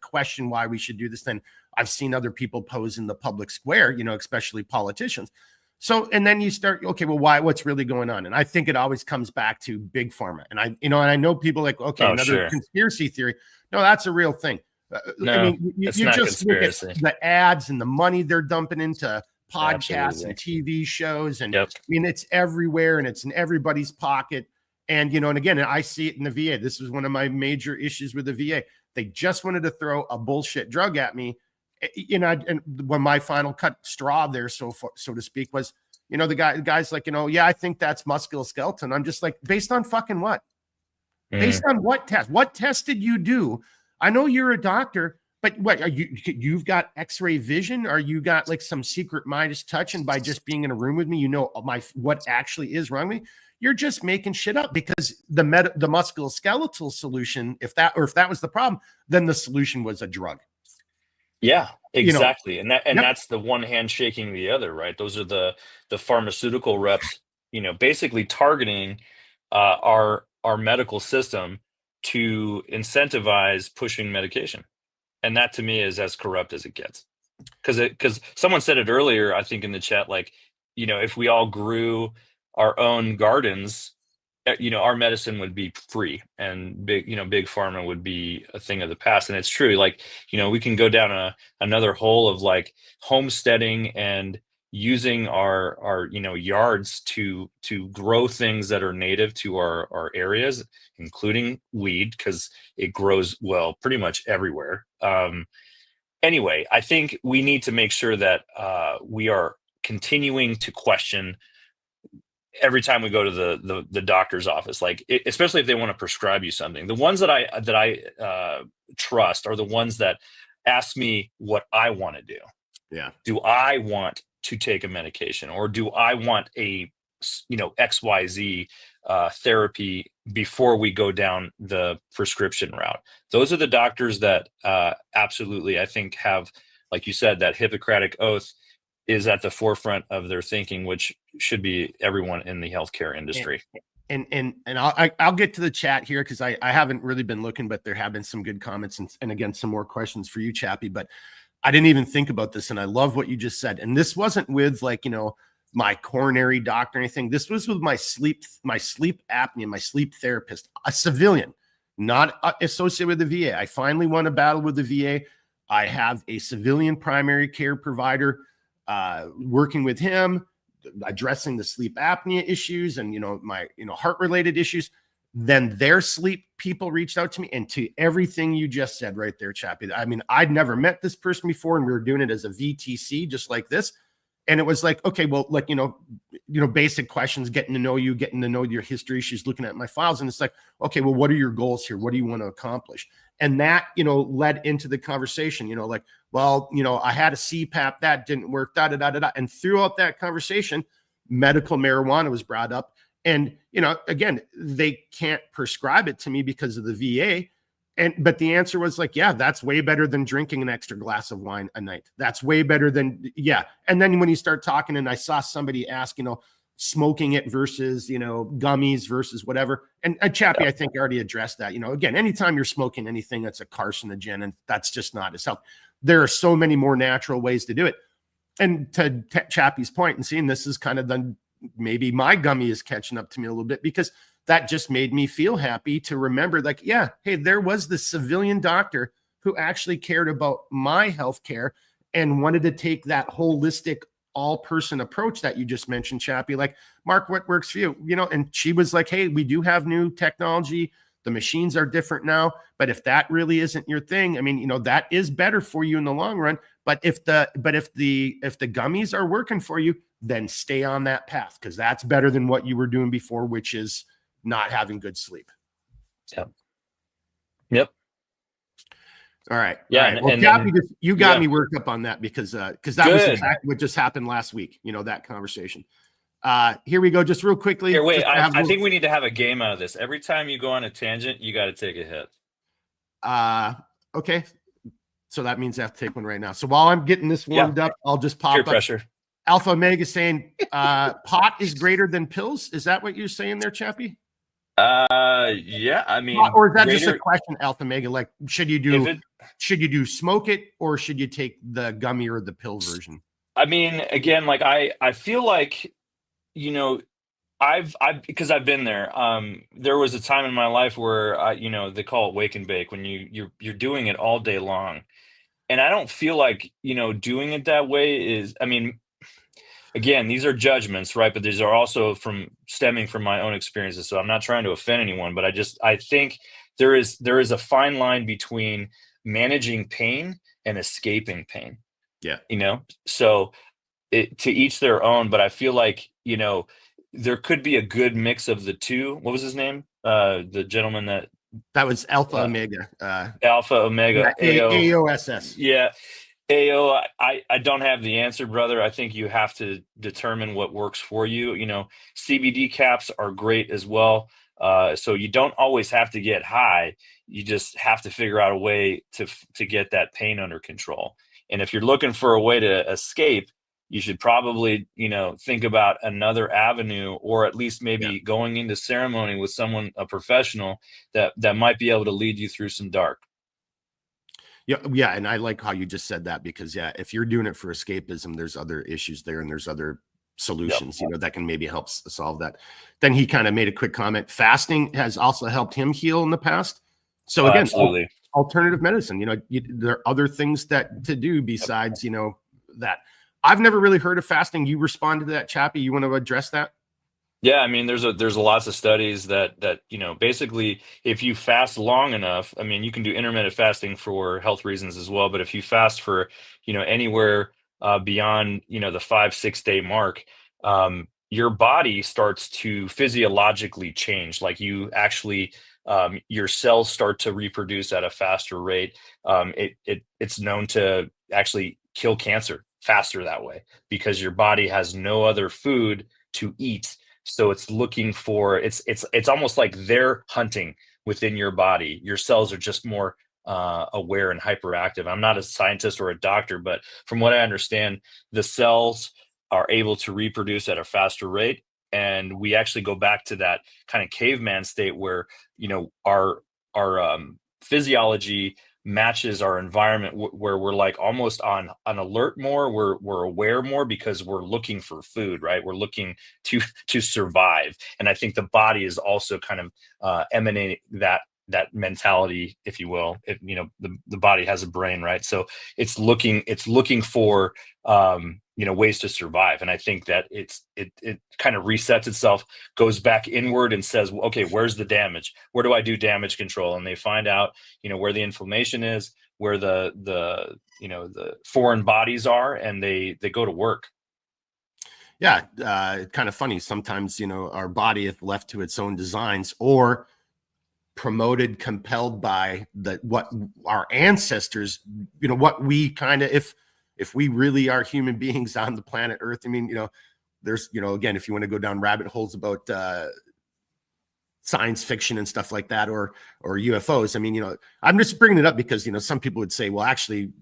question why we should do this than I've seen other people pose in the public square, especially politicians. So, and then you start, okay, well, what's really going on? And I think it always comes back to big pharma. And I know people like, okay, another conspiracy theory. No, that's a real thing. No, I mean, you just look at the ads and the money they're dumping into podcasts and TV shows. And I mean, it's everywhere and it's in everybody's pocket. And, and again, I see it in the VA. This was one of my major issues with the VA. They just wanted to throw a bullshit drug at me. And when my final cut straw there, so to speak, was, the guy's like, yeah, I think that's musculoskeletal. I'm just like, based on fucking what? Based on what test? What test did you do? I know you're a doctor, but what are you've got X-ray vision, or you got like some secret Midas touch, and by just being in a room with me, what actually is wrong with me? You're just making shit up, because the musculoskeletal solution, if that was the problem, then the solution was a drug. Yeah, exactly. And that's the one hand shaking the other, right? Those are the pharmaceutical reps, basically targeting our medical system to incentivize pushing medication. And that to me is as corrupt as it gets. Because someone said it earlier, I think in the chat, like, if we all grew our own gardens, our medicine would be free, and big pharma would be a thing of the past. And it's true. Like, we can go down another hole of like homesteading and using our yards to grow things that are native to our areas, including weed, because it grows pretty much everywhere. Anyway, I think we need to make sure that we are continuing to question every time we go to the doctor's office, like especially if they want to prescribe you something. The ones that I trust are the ones that ask me what I want to do. Yeah. Do I want to take a medication, or do I want a XYZ therapy before we go down the prescription route? Those are the doctors that absolutely, I think, have, like you said, that Hippocratic oath is at the forefront of their thinking, which should be everyone in the healthcare industry. And I'll get to the chat here, because I haven't really been looking, but there have been some good comments and again, some more questions for you, Chappy. But I didn't even think about this, and I love what you just said. And this wasn't with like, my coronary doctor or anything. This was with my sleep apnea, my sleep therapist, a civilian, not associated with the VA. I finally won a battle with the VA. I have a civilian primary care provider working with him, addressing the sleep apnea issues and, my, heart related issues. Then their sleep people reached out to me, and to everything you just said right there, Chappy. I mean, I'd never met this person before, and we were doing it as a VTC, just like this. And it was like, okay, well, like, basic questions, getting to know you, getting to know your history. She's looking at my files, and it's like, okay, well, what are your goals here? What do you want to accomplish? And that, led into the conversation, like, well, I had a CPAP, that didn't work, da-da-da-da-da. And throughout that conversation, medical marijuana was brought up. And, again, they can't prescribe it to me because of the VA. But the answer was like, yeah, that's way better than drinking an extra glass of wine a night. That's way better than, yeah. And then when you start talking, and I saw somebody ask, smoking it versus, gummies versus whatever. And Chappy, I think, already addressed that. Again, anytime you're smoking anything that's a carcinogen, and that's just not as healthy. There are so many more natural ways to do it. And to Chappy's point, and seeing this is kind of then maybe my gummy is catching up to me a little bit, because that just made me feel happy to remember, like, yeah, hey, there was this civilian doctor who actually cared about my healthcare and wanted to take that holistic all-person approach that you just mentioned, Chappy. Like, Mark, what works for you? And she was like, hey, we do have new technology. The machines are different now, but if that really isn't your thing, I mean, that is better for you in the long run. But if the gummies are working for you, then stay on that path, because that's better than what you were doing before, which is not having good sleep. Yep. All right. Yeah. All right. Well, Chappy, you got me worked up on that, because that was exactly what just happened last week. That conversation. Here we go. Just real quickly. Here, wait. I think we need to have a game out of this. Every time you go on a tangent, you got to take a hit. Okay. So that means I have to take one right now. So while I'm getting this warmed up, I'll just pop Peer up. Pressure. Alpha Omega saying pot is greater than pills. Is that what you're saying there, Chappy? Yeah. I mean, or is that just a question, Alpha Omega? Like, should you do smoke it, or should you take the gummy or the pill version? I mean, again, like I feel like, because I've been there. There was a time in my life where they call it wake and bake, when you're doing it all day long. And I don't feel like, doing it that way is, I mean, again, these are judgments, right? But these are also stemming from my own experiences. So I'm not trying to offend anyone, but I think there is a fine line between managing pain and escaping pain. Yeah. So to each their own, but I feel like, there could be a good mix of the two. What was his name? The gentleman that was Alpha Omega. Alpha Omega. AOSS. Yeah. AO, I don't have the answer, brother. I think you have to determine what works for you. CBD caps are great as well. So you don't always have to get high. You just have to figure out a way to get that pain under control. And if you're looking for a way to escape, you should probably, think about another avenue, or at least maybe going into ceremony with a professional that might be able to lead you through some dark. Yeah. And I like how you just said that, because if you're doing it for escapism, there's other issues there, and there's other solutions, that can maybe help solve that. Then he kind of made a quick comment. Fasting has also helped him heal in the past. So again, absolutely. Alternative medicine, there are other things to do besides, that. I've never really heard of fasting. You responded to that, Chappy. You want to address that? Yeah, I mean, there's lots of studies that basically, if you fast long enough, I mean, you can do intermittent fasting for health reasons as well. But if you fast for anywhere beyond the 5-6 day mark, your body starts to physiologically change. Like, you actually your cells start to reproduce at a faster rate. It's known to actually kill cancer faster that way, because your body has no other food to eat. So it's looking for, it's almost like they're hunting within your body. Your cells are just more aware and hyperactive. I'm not a scientist or a doctor, but from what I understand, the cells are able to reproduce at a faster rate. And we actually go back to that kind of caveman state where, our physiology matches our environment, where we're like almost on alert more, we're aware more, because we're looking for food, right? We're looking to survive. And I think the body is also kind of emanating that mentality, if you will. If the body has a brain, right? So it's looking for ways to survive. And I think that it kind of resets itself, goes back inward, and says, well, okay, where's the damage? Where do I do damage control? And they find out, where the inflammation is, where the foreign bodies are, and they go to work. Yeah. Kind of funny. Sometimes, our body, if left to its own designs, or promoted, compelled by what our ancestors, what we kind of, if we really are human beings on the planet Earth, I mean, there's, again, if you want to go down rabbit holes about science fiction and stuff like that, or UFOs, I mean, I'm just bringing it up because, some people would say, well, actually,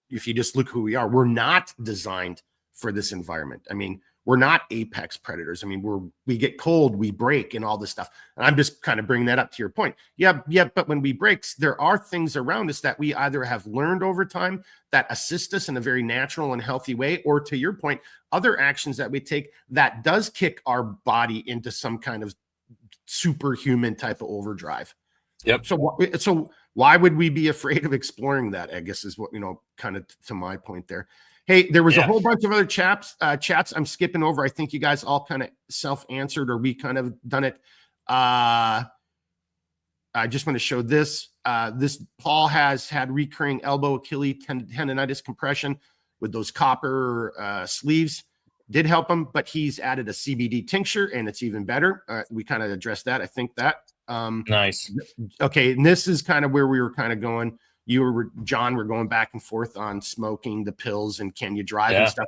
if you just look who we are, we're not designed for this environment. I mean, we're not apex predators. I mean, we get cold, we break, and all this stuff. And I'm just kind of bringing that up to your point. Yeah. But when we break, there are things around us that we either have learned over time that assist us in a very natural and healthy way, or to your point, other actions that we take that does kick our body into some kind of superhuman type of overdrive. Yep. So why would we be afraid of exploring that, I guess, is what, kind of to my point there. Hey, there was a whole bunch of other chats I'm skipping over. I think you guys all kind of self-answered, or we kind of done it. I just want to show this. This Paul has had recurring elbow Achilles tendonitis compression with those copper sleeves. Did help him, but he's added a CBD tincture, and it's even better. We kind of addressed that. I think that. Nice. Okay, and this is kind of where we were kind of going. John, we're going back and forth on smoking the pills and can you drive and stuff.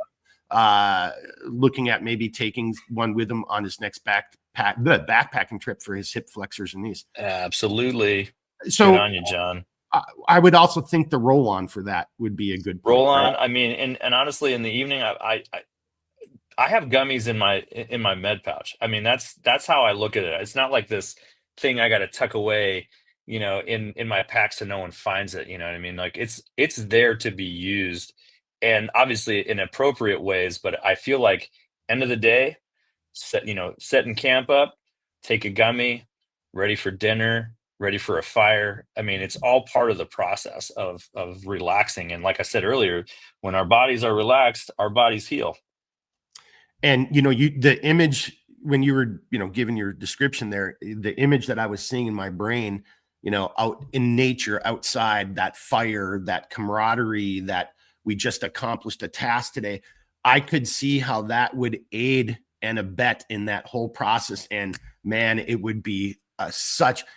Looking at maybe taking one with him on his next backpacking trip for his hip flexors and knees. Absolutely. So good on you, John. I would also think the roll-on for that would be a good point, roll-on. Right? I mean, and honestly, in the evening, I have gummies in my med pouch. I mean, that's how I look at it. It's not like this thing I got to tuck away, in my packs so no one finds it. You know what I mean? Like it's there to be used, and obviously in appropriate ways. But I feel like end of the day, setting camp up, take a gummy, ready for dinner, ready for a fire. I mean, it's all part of the process of relaxing. And like I said earlier, when our bodies are relaxed, our bodies heal. And the image when you were giving your description there, the image that I was seeing in my brain, out in nature, outside, that fire, that camaraderie, that we just accomplished a task today, I could see how that would aid and abet in that whole process. And man, it would be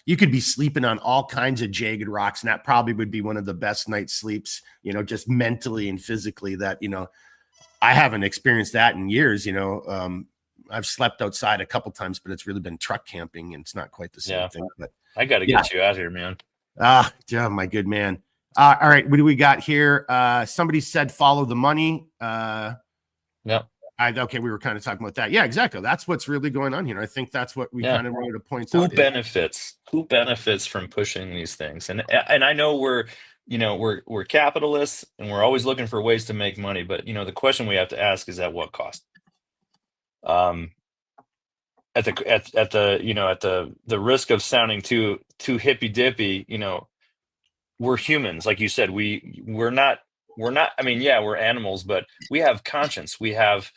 you could be sleeping on all kinds of jagged rocks, and that probably would be one of the best night's sleeps, just mentally and physically. That I haven't experienced that in years. I've slept outside a couple times, but it's really been truck camping, and it's not quite the same thing. But I got to get you out here, man. Yeah, my good man. All right, what do we got here? Somebody said follow the money. Yep. Okay, we were kind of talking about that. Yeah, exactly. That's what's really going on here. I think that's what we kind of wanted to point out. Who benefits from pushing these things? And I know we're capitalists, and we're always looking for ways to make money. But the question we have to ask is at what cost? At the risk of sounding too hippy dippy, we're humans, like you said. We're not. I mean, yeah, we're animals, but we have conscience. We have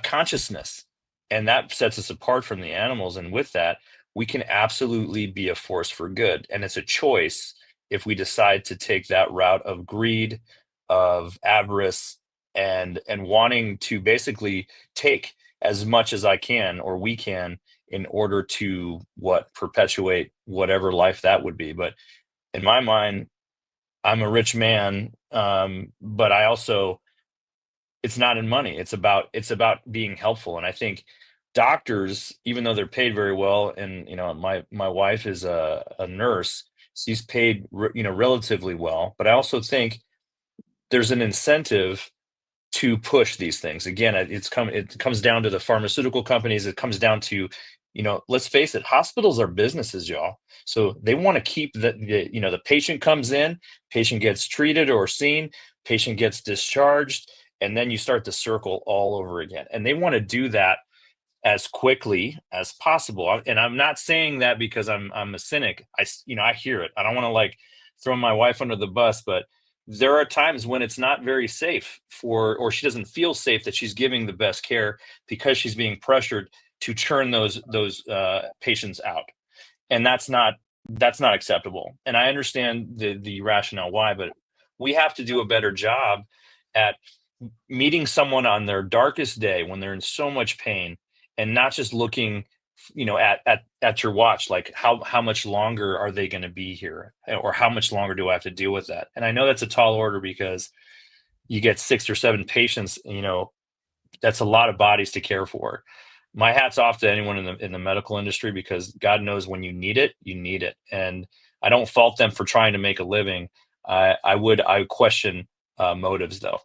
consciousness, and that sets us apart from the animals. And with that, we can absolutely be a force for good. And it's a choice if we decide to take that route of greed, of avarice, and wanting to basically take as much as I can, or we can, in order to perpetuate whatever life that would be. But in my mind, I'm a rich man, but I also, it's not in money. It's about being helpful. And I think doctors, even though they're paid very well, and my wife is a nurse, she's paid relatively well, but I also think there's an incentive to push these things. Again, it comes down to the pharmaceutical companies. It comes down to, let's face it, hospitals are businesses, y'all. So they want to keep the patient comes in, patient gets treated or seen, patient gets discharged, and then you start the circle all over again. And they want to do that as quickly as possible. And I'm not saying that because I'm a cynic. I hear it. I don't want to throw my wife under the bus, but there are times when it's not very safe or she doesn't feel safe that she's giving the best care because she's being pressured to churn those patients out. And that's not acceptable. And I understand the rationale why, but we have to do a better job at meeting someone on their darkest day when they're in so much pain, and not just looking at your watch, like how much longer are they going to be here, or how much longer do I have to deal with that? And I know that's a tall order because you get 6 or 7 patients, that's a lot of bodies to care for. My hat's off to anyone in the medical industry, because God knows when you need it. And I don't fault them for trying to make a living. I would question motives though.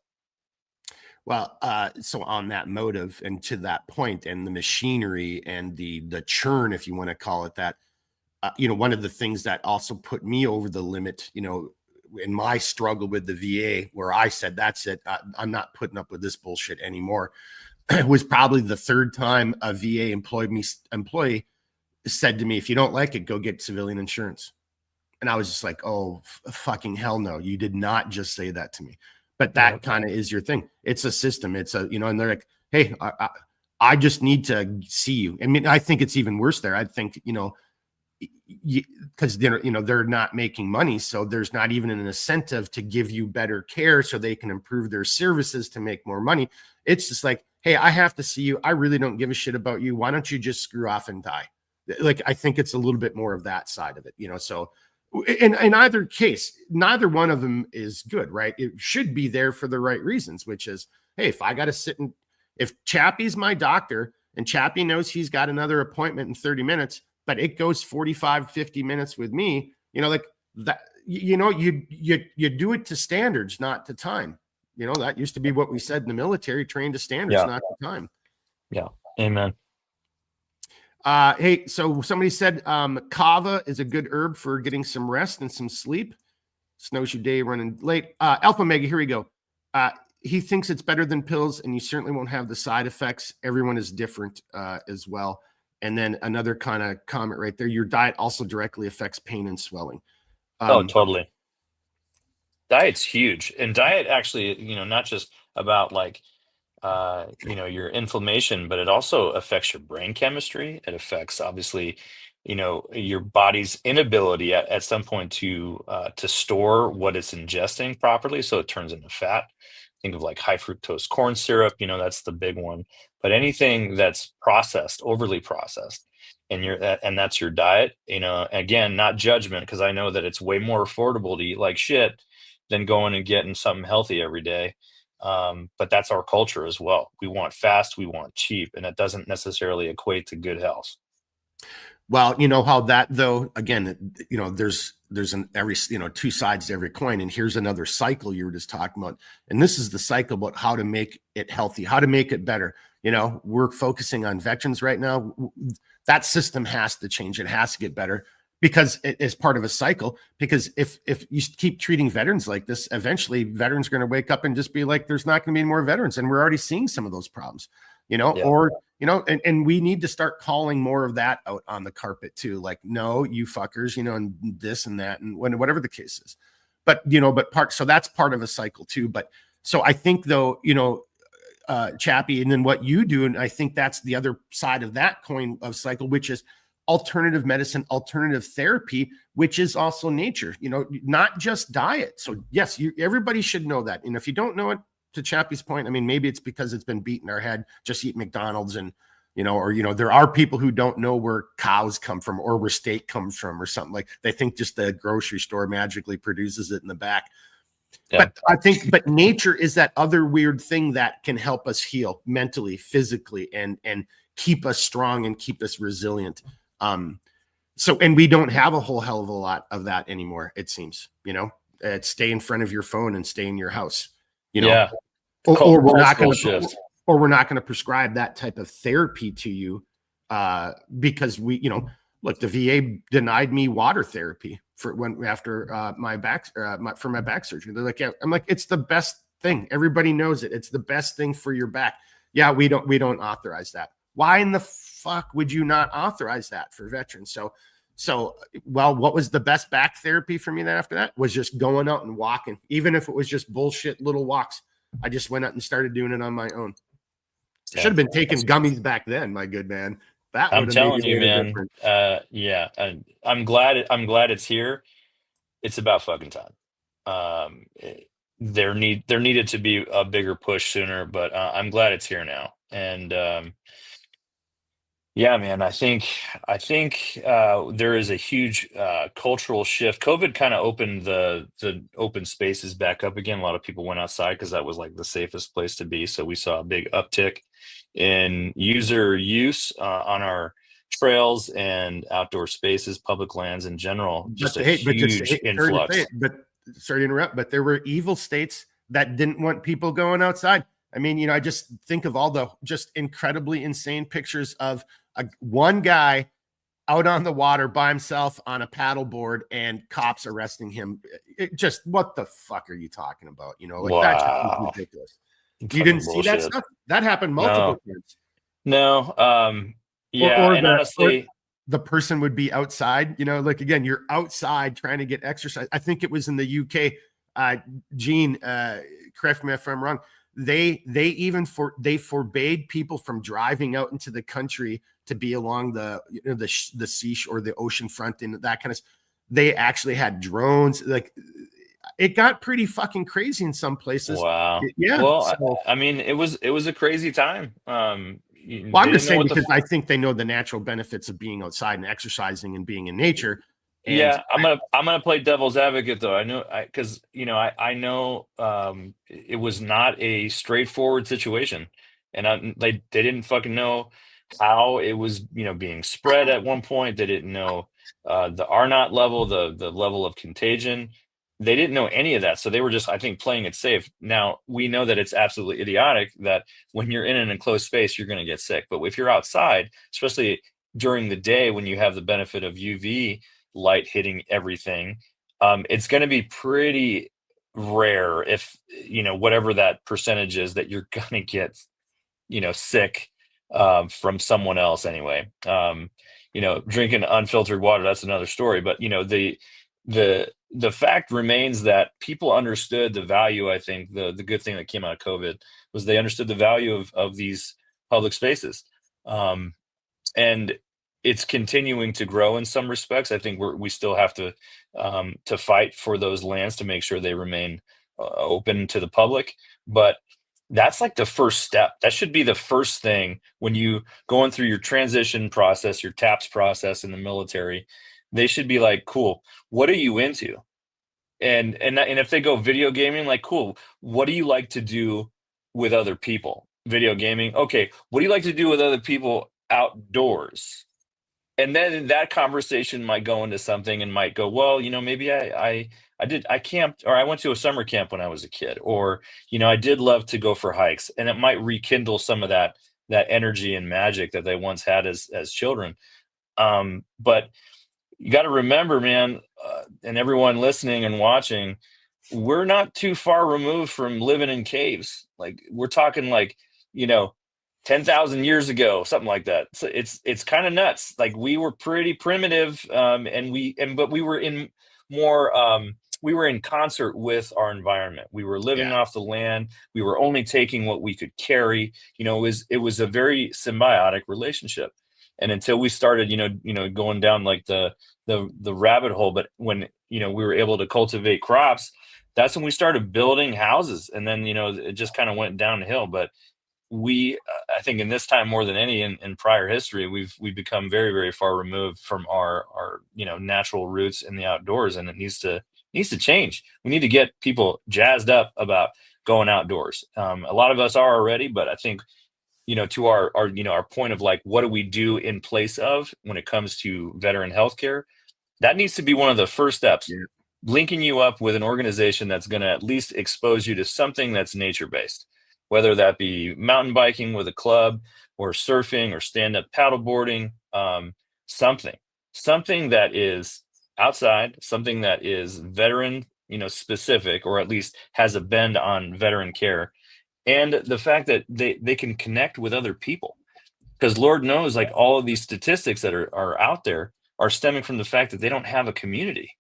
Well, so on that motive and to that point, and the machinery and the churn, if you want to call it that, one of the things that also put me over the limit, in my struggle with the VA, where I said, that's it, I'm not putting up with this bullshit anymore, was probably the third time a VA employee said to me, if you don't like it, go get civilian insurance. And I was just like, oh, fucking hell no, you did not just say that to me. But that kind of is your thing. It's a system. It's a, and they're like, hey, I just need to see you. I mean, I think it's even worse there. I think, because they're not making money. So there's not even an incentive to give you better care so they can improve their services to make more money. It's just like, hey, I have to see you. I really don't give a shit about you. Why don't you just screw off and die? Like, I think it's a little bit more of that side of it, so in either case, neither one of them is good, right? It should be there for the right reasons, which is, hey, if I got to sit and if Chappy's my doctor and Chappy knows he's got another appointment in 30 minutes, but it goes 45, 50 minutes with me, like that, you do it to standards, not to time. That used to be what we said in the military, train to standards, not to time. Yeah. Amen. Hey, so somebody said kava is a good herb for getting some rest and some sleep. Snowshoe day running late. Alpha Mega, here we go. He thinks it's better than pills, and you certainly won't have the side effects. Everyone is different as well. And then another kind of comment right there. Your diet also directly affects pain and swelling. Totally. Diet's huge. And diet actually, not just about like, your inflammation, but it also affects your brain chemistry. It affects obviously, your body's inability at some point to store what it's ingesting properly. So it turns into fat. Think of like high fructose corn syrup, that's the big one, but anything that's processed, overly processed, and that's your diet, again, not judgment, because I know that it's way more affordable to eat like shit than going and getting something healthy every day. But that's our culture as well. We want fast, we want cheap, and it doesn't necessarily equate to good health. Well, how that though, again, there's every, two sides to every coin. And here's another cycle you were just talking about. And this is the cycle about how to make it healthy, how to make it better. We're focusing on veterans right now. That system has to change. It has to get better because it is part of a cycle. Because if you keep treating veterans like this, eventually veterans are going to wake up and just be like, there's not going to be any more veterans. And we're already seeing some of those problems, or, and we need to start calling more of that out on the carpet too. Like, no, you fuckers, and this and that, and whatever the case is. But, so that's part of a cycle too. But so I think though, Chappy, and then what you do, and I think that's the other side of that coin of cycle, which is alternative medicine, alternative therapy, which is also nature, not just diet. So yes, everybody should know that. And if you don't know it, to Chappy's point, I mean, maybe it's because it's been beaten our head, just eat McDonald's and, or, there are people who don't know where cows come from or where steak comes from or something. Like they think just the grocery store magically produces it in the back. Yeah. But nature is that other weird thing that can help us heal mentally, physically, and keep us strong and keep us resilient. So, and we don't have a whole hell of a lot of that anymore. It seems, stay in front of your phone and stay in your house, Yeah. or we're not going to prescribe that type of therapy to you, because look, the VA denied me water therapy after my back surgery. They're like, yeah, I'm like, it's the best thing. Everybody knows it. It's the best thing for your back. Yeah, we don't authorize that. Why in the fuck would you not authorize that for veterans? So, well, what was the best back therapy for me then after that was just going out and walking, even if it was just bullshit little walks. I just went out and started doing it on my own. Yeah. Should have been taking gummies back then, my good man. I'm telling you, man. Yeah, I'm glad it's here. It's about fucking time. There needed to be a bigger push sooner, but I'm glad it's here now. And yeah, man, I think there is a huge cultural shift. COVID kind of opened the open spaces back up again. A lot of people went outside because that was like the safest place to be. So we saw a big uptick in user use on our trails and outdoor spaces, public lands in general. Just a huge influx. Sorry to interrupt, but there were evil states that didn't want people going outside. I mean, you know, I just think of all the just incredibly insane pictures of one guy out on the water by himself on a paddleboard and cops arresting him. It just, what the fuck are you talking about? You know, like that's Wow. ridiculous. You Fucking didn't see that bullshit. stuff? That happened multiple times. No. Yeah. Or And honestly, the person would be outside, you know, like again, you're outside trying to get exercise. I think it was in the UK. Gene, correct me if I'm wrong. They forbade people from driving out into the country to be along the, you know, the sea or the ocean front and that kind of. They actually had drones. Like, it got pretty fucking crazy in some places. wow. Yeah. Well, So, I mean, it was a crazy time. well, I'm just saying because I think they know the natural benefits of being outside and exercising and being in nature. And yeah, I'm gonna play devil's advocate though. I know, because you know, I know it was not a straightforward situation, and they didn't fucking know how it was, you know, being spread at one point. They didn't know the R naught level, the level of contagion. They didn't know any of that, so they were just, I think, playing it safe. Now we know that it's absolutely idiotic that when you're in an enclosed space, you're going to get sick. But if you're outside, especially during the day when you have the benefit of UV light hitting everything, it's going to be pretty rare, if you know, whatever that percentage is, that you're going to get, you know, sick from someone else anyway. You know, drinking unfiltered water, that's another story. But you know, the fact remains that people understood the value. I think the good thing that came out of COVID was they understood the value of these public spaces. And it's continuing to grow in some respects. I think we still have to fight for those lands to make sure they remain open to the public. But that's like the first step. That should be the first thing when you going through your transition process, your TAPS process in the military. They should be like, cool, what are you into? And if they go video gaming, like, cool, what do you like to do with other people? Video gaming. Okay, what do you like to do with other people outdoors? And then that conversation might go into something and might go, well, you know, maybe I camped, or I went to a summer camp when I was a kid, or, you know, I did love to go for hikes, and it might rekindle some of that energy and magic that they once had as children. But you got to remember, man, and everyone listening and watching, we're not too far removed from living in caves. Like, we're talking like, you know, 10,000 years ago, something like that. So it's kind of nuts. Like, we were pretty primitive, but we were in more, we were in concert with our environment. We were living off the land. We were only taking what we could carry. You know, it was a very symbiotic relationship. And until we started, going down like the rabbit hole, but when, you know, we were able to cultivate crops, that's when we started building houses. And then, you know, it just kind of went downhill. But I think in this time more than any in prior history, we've become very, very far removed from our you know, natural roots in the outdoors, and it needs to change. We need to get people jazzed up about going outdoors. A lot of us are already, but I think, you know, to our you know, our point of like, what do we do in place of when it comes to veteran healthcare? That needs to be one of the first steps. Yeah. Linking you up with an organization that's going to at least expose you to something that's nature based, whether that be mountain biking with a club, or surfing, or stand up paddleboarding, something that is outside, something that is veteran, you know, specific, or at least has a bend on veteran care, and the fact that they can connect with other people. Because Lord knows, like, all of these statistics that are out there are stemming from the fact that they don't have a community.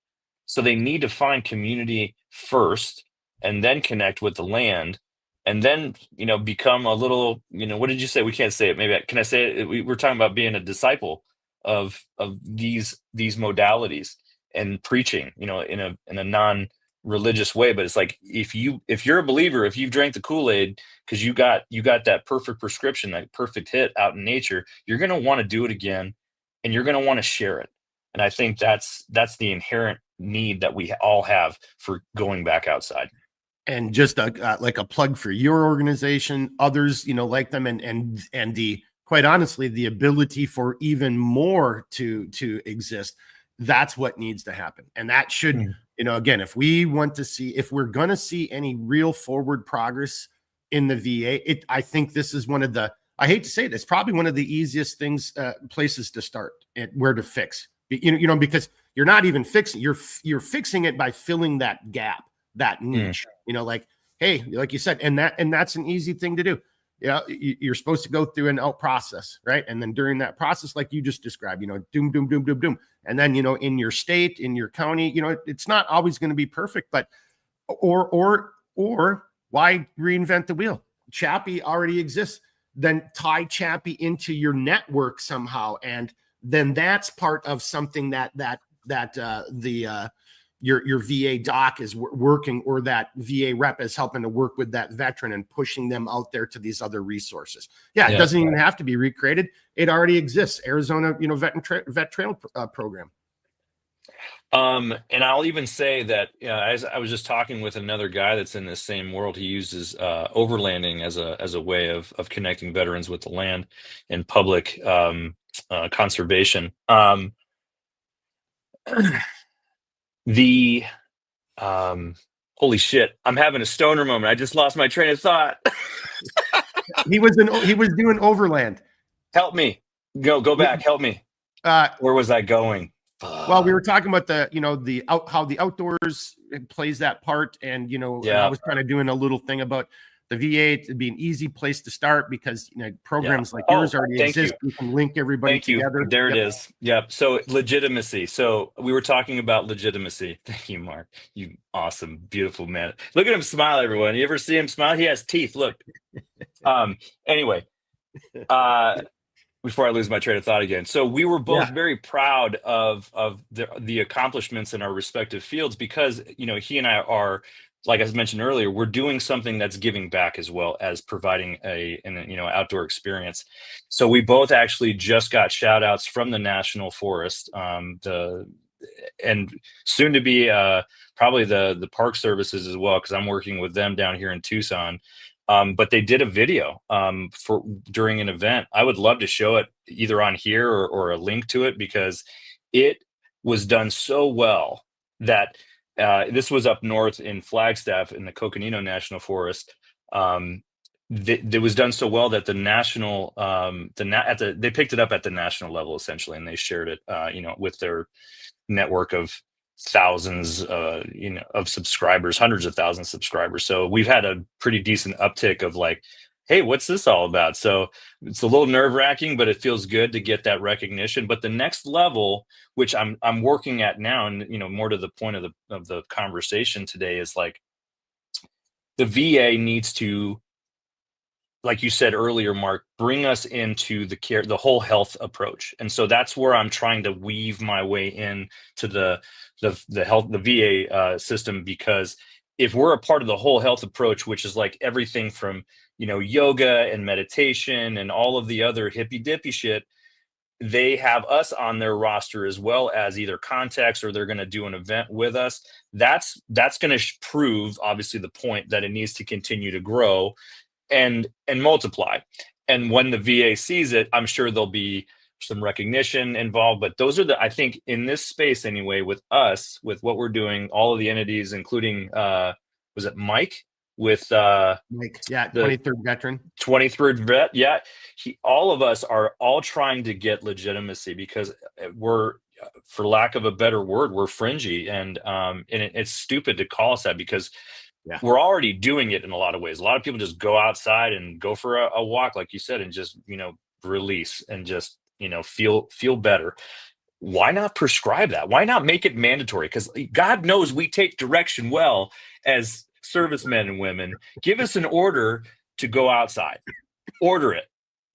So they need to find community first, and then connect with the land, and then, you know, become a little, you know, what did you say? We can't say it. Maybe can I say it? We're talking about being a disciple of these modalities and preaching, you know, in a non-religious way. But it's like, if you're a believer, if you've drank the Kool-Aid because you got that perfect prescription, that perfect hit out in nature, you're going to want to do it again, and you're going to want to share it. And I think that's the inherent need that we all have for going back outside. And just like a plug for your organization, others, you know, like them, and the, quite honestly, the ability for even more to exist. That's what needs to happen. And that should, you know, again, if we're going to see any real forward progress in the VA. I think this is one of the, I hate to say it, it's probably one of the easiest things, places to start and where to fix. Because you're not even fixing, you're fixing it by filling that gap, that niche. Like, hey, like you said, and that's an easy thing to do. You're supposed to go through an out process, right? And then during that process, like you just described, doom, doom, doom, doom, doom. And then, in your state, in your county, it's not always going to be perfect, but, or why reinvent the wheel? Chappy already exists. Then tie Chappy into your network somehow. And then that's part of something that your VA doc is working, or that VA rep is helping to work with that veteran and pushing them out there to these other resources. It doesn't even have to be recreated. It already exists. Arizona, vet trail program. And I'll even say that, as I was just talking with another guy that's in this same world, he uses overlanding as a way of connecting veterans with the land and public conservation. Holy shit, I'm having a stoner moment. I just lost my train of thought. He was doing overland. Help me. Go back. Help me. Where was I going? Well, we were talking about how the outdoors plays that part, and and I was kind of doing a little thing about the VA to be an easy place to start, because programs like yours already exist. You can link everybody together. There it is. Yep. So legitimacy. So we were talking about legitimacy. Thank you, Mark. You awesome, beautiful man. Look at him smile, everyone. You ever see him smile? He has teeth. Look. Anyway. Before I lose my train of thought again. So we were both very proud of the accomplishments in our respective fields, because, he and I are, like I mentioned earlier, we're doing something that's giving back as well as providing an outdoor experience. So we both actually just got shout outs from the National Forest, and soon to be probably the Park Services as well, because I'm working with them down here in Tucson. But they did a video during an event. I would love to show it either on here or a link to it, because it was done so well that this was up north in Flagstaff in the Coconino National Forest. It was done so well that the national they picked it up at the national level essentially, and they shared it with their network of thousands of subscribers, hundreds of thousands of subscribers. So we've had a pretty decent uptick of like, hey, what's this all about? So it's a little nerve-wracking, but it feels good to get that recognition. But the next level, which I'm working at now, and more to the point of the conversation today, is like the VA needs to, like you said earlier, Mark, bring us into the whole health approach. And so that's where I'm trying to weave my way in to the VA system, because if we're a part of the whole health approach, which is like everything from, yoga and meditation and all of the other hippy dippy shit, they have us on their roster as well as either contacts, or they're going to do an event with us. That's going to prove, obviously, the point that it needs to continue to grow and multiply. And when the VA sees it, I'm sure there'll be some recognition involved. But those are I think in this space anyway, with us, with what we're doing, all of the entities, including, was it Mike? With Mike, 23rd veteran. 23rd vet. Yeah. All of us are all trying to get legitimacy, because we're, for lack of a better word, we're fringy. And it's stupid to call us that, because we're already doing it in a lot of ways. A lot of people just go outside and go for a walk, like you said, and just, release and just, feel better. Why not prescribe that? Why not make it mandatory? Because God knows we take direction well as servicemen and women. Give us an order to go outside. Order it,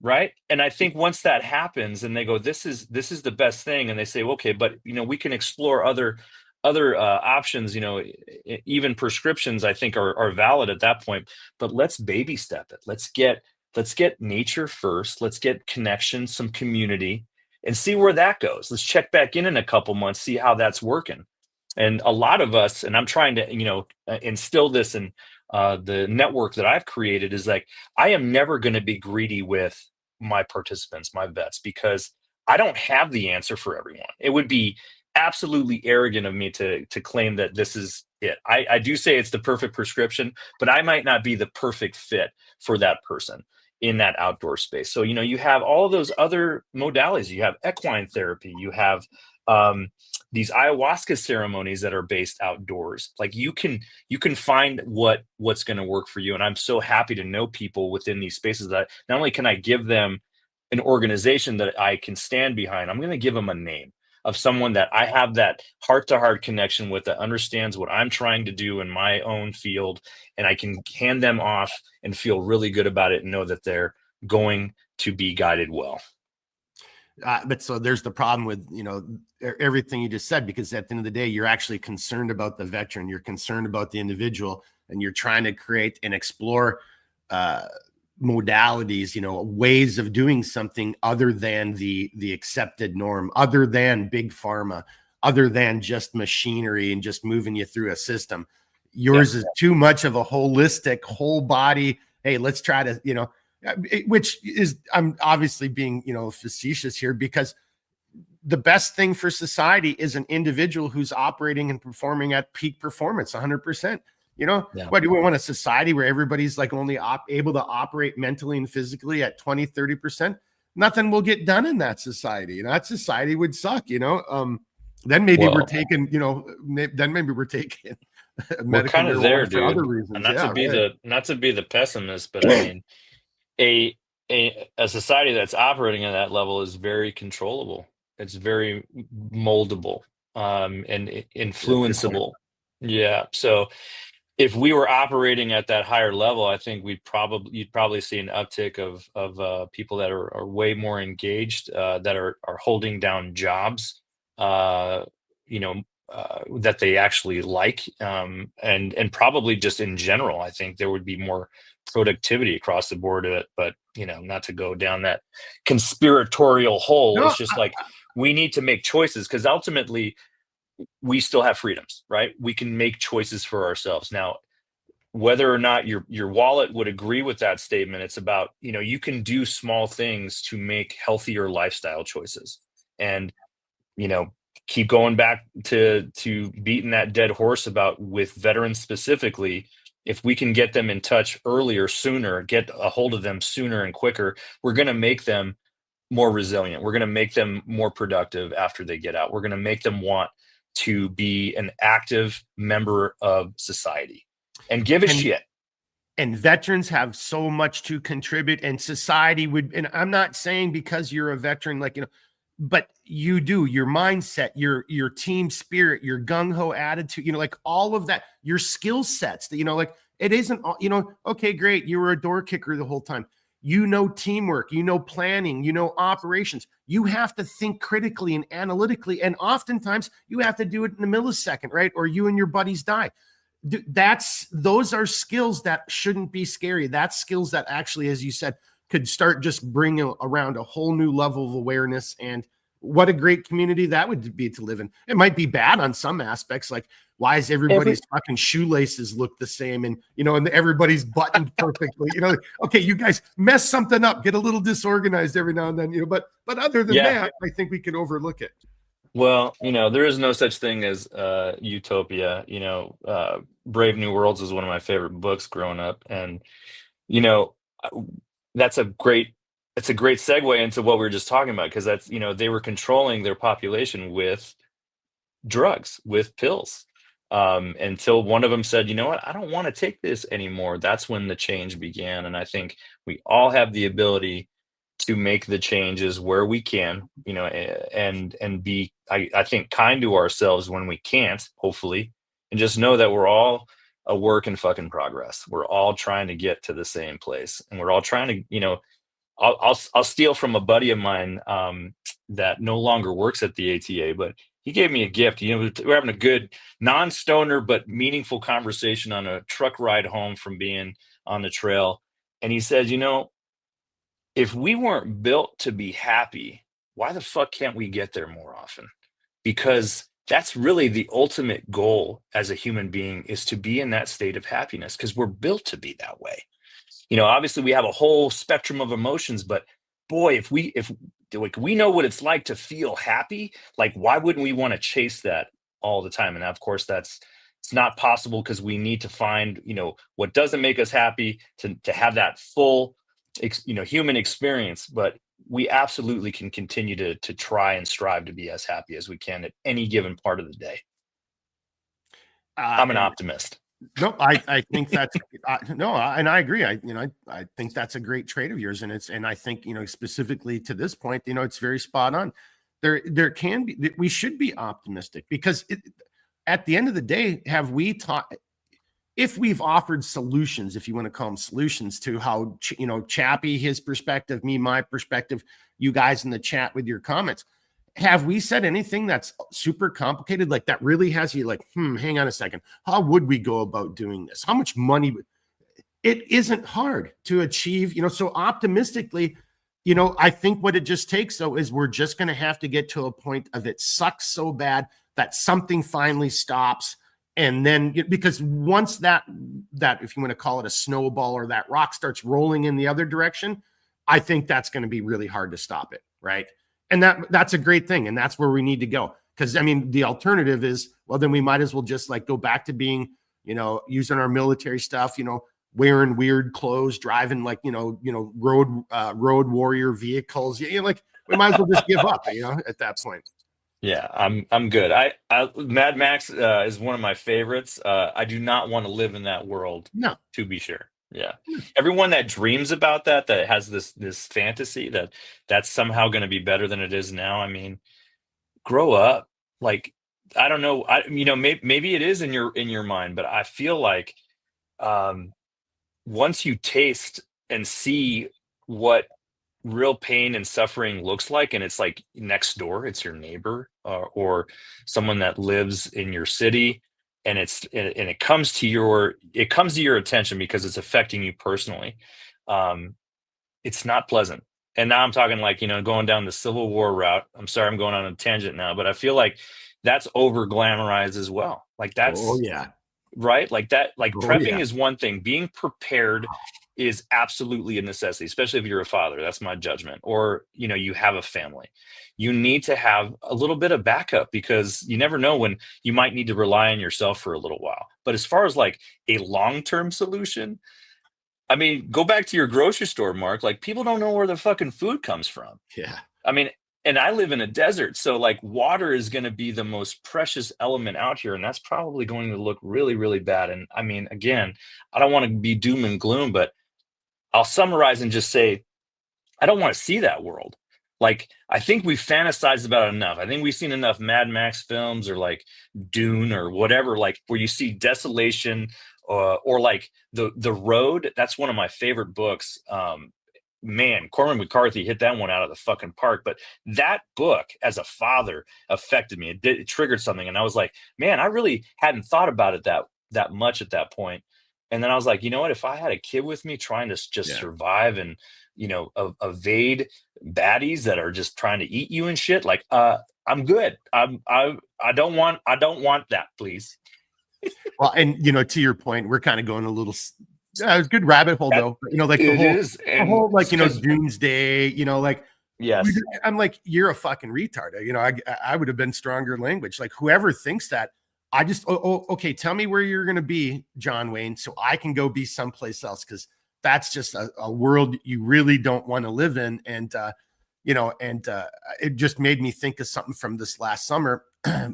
right? And I think once that happens and they go, this is the best thing, and they say, okay, but we can explore other options, even prescriptions, I think are valid at that point. But let's baby step it. Let's get nature first. Let's get connection, some community, and see where that goes. Let's check back in a couple months, see how that's working. And a lot of us, and I'm trying to instill this in the network that I've created, is like, I am never going to be greedy with my participants, my vets, because I don't have the answer for everyone. It would be absolutely arrogant of me to claim that this is it. I do say it's the perfect prescription, but I might not be the perfect fit for that person in that outdoor space. So, you have all of those other modalities. You have equine therapy, you have these ayahuasca ceremonies that are based outdoors. Like you can find what's going to work for you. And I'm so happy to know people within these spaces that not only can I give them an organization that I can stand behind, I'm going to give them a name of someone that I have that heart-to-heart connection with, that understands what I'm trying to do in my own field, and I can hand them off and feel really good about it and know that they're going to be guided well. But so there's the problem with, everything you just said, because at the end of the day, you're actually concerned about the veteran, you're concerned about the individual, and you're trying to create and explore modalities, ways of doing something other than the accepted norm, other than big pharma, other than just machinery and just moving you through a system. Yours is too much of a holistic, whole body. Hey, let's try to, which is, I'm obviously being, facetious here, because the best thing for society is an individual who's operating and performing at peak performance 100%. What do we want? A society where everybody's like only able to operate mentally and physically at 20, 30%? Nothing will get done in that society. That society would suck, then maybe we're taking, then maybe we're taking we're kind of there, dude. For other reasons. And not to be the pessimist, but I mean, a society that's operating at that level is very controllable. It's very moldable, and influenceable. Yeah. So if we were operating at that higher level, I think you'd probably see an uptick of people that are way more engaged, that are holding down jobs, that they actually like, and probably just in general, I think there would be more productivity across the board. But not to go down that conspiratorial hole. It's just like we need to make choices, because ultimately we still have freedoms, right? We can make choices for ourselves. Now, whether or not your wallet would agree with that statement, it's about, you can do small things to make healthier lifestyle choices. And, keep going back to beating that dead horse about, with veterans specifically, if we can get them in touch earlier, sooner, get a hold of them sooner and quicker, we're going to make them more resilient. We're going to make them more productive after they get out. We're going to make them want to be an active member of society and give a shit. And veterans have so much to contribute, and society would, and I'm not saying because you're a veteran, but you do, your mindset, your team spirit, your gung-ho attitude, all of that, your skill sets that, it isn't, okay, great. You were a door kicker the whole time. Teamwork, planning, operations. You have to think critically and analytically. And oftentimes you have to do it in a millisecond, right? Or you and your buddies die. Those are skills that shouldn't be scary. That's skills that actually, as you said, could start just bringing around a whole new level of awareness. And what a great community that would be to live in. It might be bad on some aspects, like why is everybody's fucking shoelaces look the same, and and everybody's buttoned perfectly. Okay, you guys mess something up, get a little disorganized every now and then. But other than that, I think we can overlook it. Well, there is no such thing as utopia. Brave New Worlds is one of my favorite books growing up, and that's a great segue into what we were just talking about, because that's they were controlling their population with drugs, with pills, until one of them said, what, I don't want to take this anymore. That's when the change began. And I think we all have the ability to make the changes where we can, and be, I think, kind to ourselves when we can't, hopefully, and just know that we're all a work in fucking progress. We're all trying to get to the same place, and we're all trying to, I'll steal from a buddy of mine that no longer works at the ATA, but he gave me a gift. We're having a good non-stoner but meaningful conversation on a truck ride home from being on the trail. And he said, if we weren't built to be happy, why the fuck can't we get there more often? Because that's really the ultimate goal as a human being, is to be in that state of happiness, because we're built to be that way. Obviously we have a whole spectrum of emotions, but boy, if we know what it's like to feel happy, like why wouldn't we want to chase that all the time? And of course that's It's not possible because we need to find, what doesn't make us happy to have that full, human experience. But we absolutely can continue to try and strive to be as happy as we can at any given part of the day. I'm an optimist. No, I think that's no, and I agree. I think that's a great trait of yours, and I think specifically to this point, it's very spot on. There can be, we should be optimistic because at the end of the day, have we taught? If we've offered solutions, if you want to call them solutions, to how Chappy, his perspective, me, my perspective, you guys in the chat with your comments. Have we said anything that's super complicated, like that really has you like, hang on a second, how would we go about doing this? How much money? It isn't hard to achieve, so optimistically, I think what it just takes though is we're just going to have to get to a point of it sucks so bad that something finally stops. And then because once that if you want to call it a snowball or that rock starts rolling in the other direction, I think that's going to be really hard to stop it. Right. And that's a great thing. And that's where we need to go. Because the alternative is, well, then we might as well just like go back to being, using our military stuff, wearing weird clothes, driving like, road warrior vehicles. Like we might as well just give up, at that point. Yeah, I'm good. Mad Max is one of my favorites. I do not want to live in that world. No, to be sure. Yeah. Everyone that dreams about that has this fantasy that's somehow going to be better than it is now. Grow up. Like, I don't know. Maybe it is in your mind, but I feel like once you taste and see what real pain and suffering looks like, and it's like next door, it's your neighbor or someone that lives in your city, and it comes to your attention because it's affecting you personally. It's not pleasant. And now I'm talking like, going down the Civil War route. I'm sorry, I'm going on a tangent now, but I feel like that's over glamorized as well. Like that's, right. Like that, like prepping is one thing. Being prepared is absolutely a necessity, especially if you're a father. That's my judgment. Or, you have a family. You need to have a little bit of backup because you never know when you might need to rely on yourself for a little while. But as far as like a long-term solution, go back to your grocery store, Mark. Like people don't know where the fucking food comes from. Yeah. And I live in a desert. So like water is going to be the most precious element out here. And that's probably going to look really, really bad. And again, I don't want to be doom and gloom, but I'll summarize and just say, I don't want to see that world. Like, I think we've fantasized about it enough. I think we've seen enough Mad Max films or like Dune or whatever, like where you see desolation or like the Road. That's one of my favorite books. Man, Cormac McCarthy hit that one out of the fucking park. But that book as a father affected me. It triggered something. And I was like, man, I really hadn't thought about it that much at that point. And then I was like, you know what, if I had a kid with me trying to just survive and, evade baddies that are just trying to eat you and shit, like, I'm good. I don't want that, please. Well, and, to your point, we're kind of going a little, it's a good rabbit hole though, like the whole like, doomsday, like, yes, I'm like, you're a fucking retard. I would have been stronger in language. Like whoever thinks that, I just, okay, tell me where you're going to be, John Wayne, so I can go be someplace else. Cause that's just a world you really don't want to live in. And, it just made me think of something from this last summer.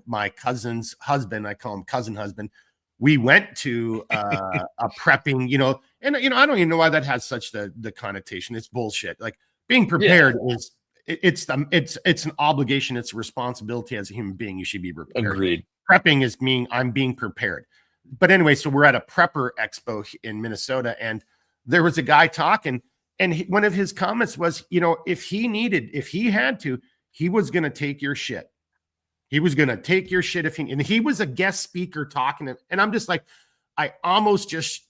My cousin's husband, I call him cousin husband. We went to a prepping, and, I don't even know why that has such the connotation. It's bullshit. Like being prepared is, it's an obligation. It's a responsibility as a human being. You should be prepared. Agreed. Prepping is I'm being prepared. But anyway, so we're at a prepper expo in Minnesota, and there was a guy talking, and one of his comments was, if he had to, he was going to take your shit. He was going to take your shit and he was a guest speaker talking. And I'm just like, I almost just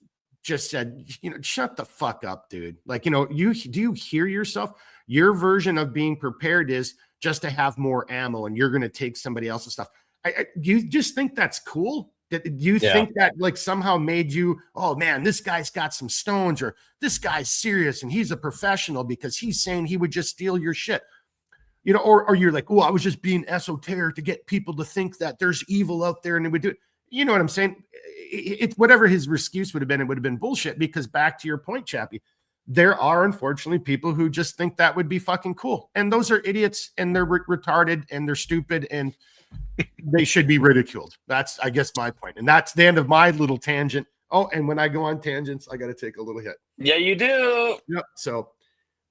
said, shut the fuck up, dude. Like, do you hear yourself? Your version of being prepared is just to have more ammo, and you're going to take somebody else's stuff. Do you just think that's cool? Do you think that like somehow made you, oh man, this guy's got some stones, or this guy's serious and he's a professional because he's saying he would just steal your shit? Or you're like, oh, I was just being esoteric to get people to think that there's evil out there and they would do it. you know what I'm saying? It's whatever his excuse would have been, it would have been bullshit, because back to your point, Chappy, there are unfortunately people who just think that would be fucking cool. And those are idiots, and they're retarded, and they're stupid, and they should be ridiculed. That's, I guess, my point. And that's the end of my little tangent. Oh, and when I go on tangents, I got to take a little hit. Yeah, you do. Yep. So,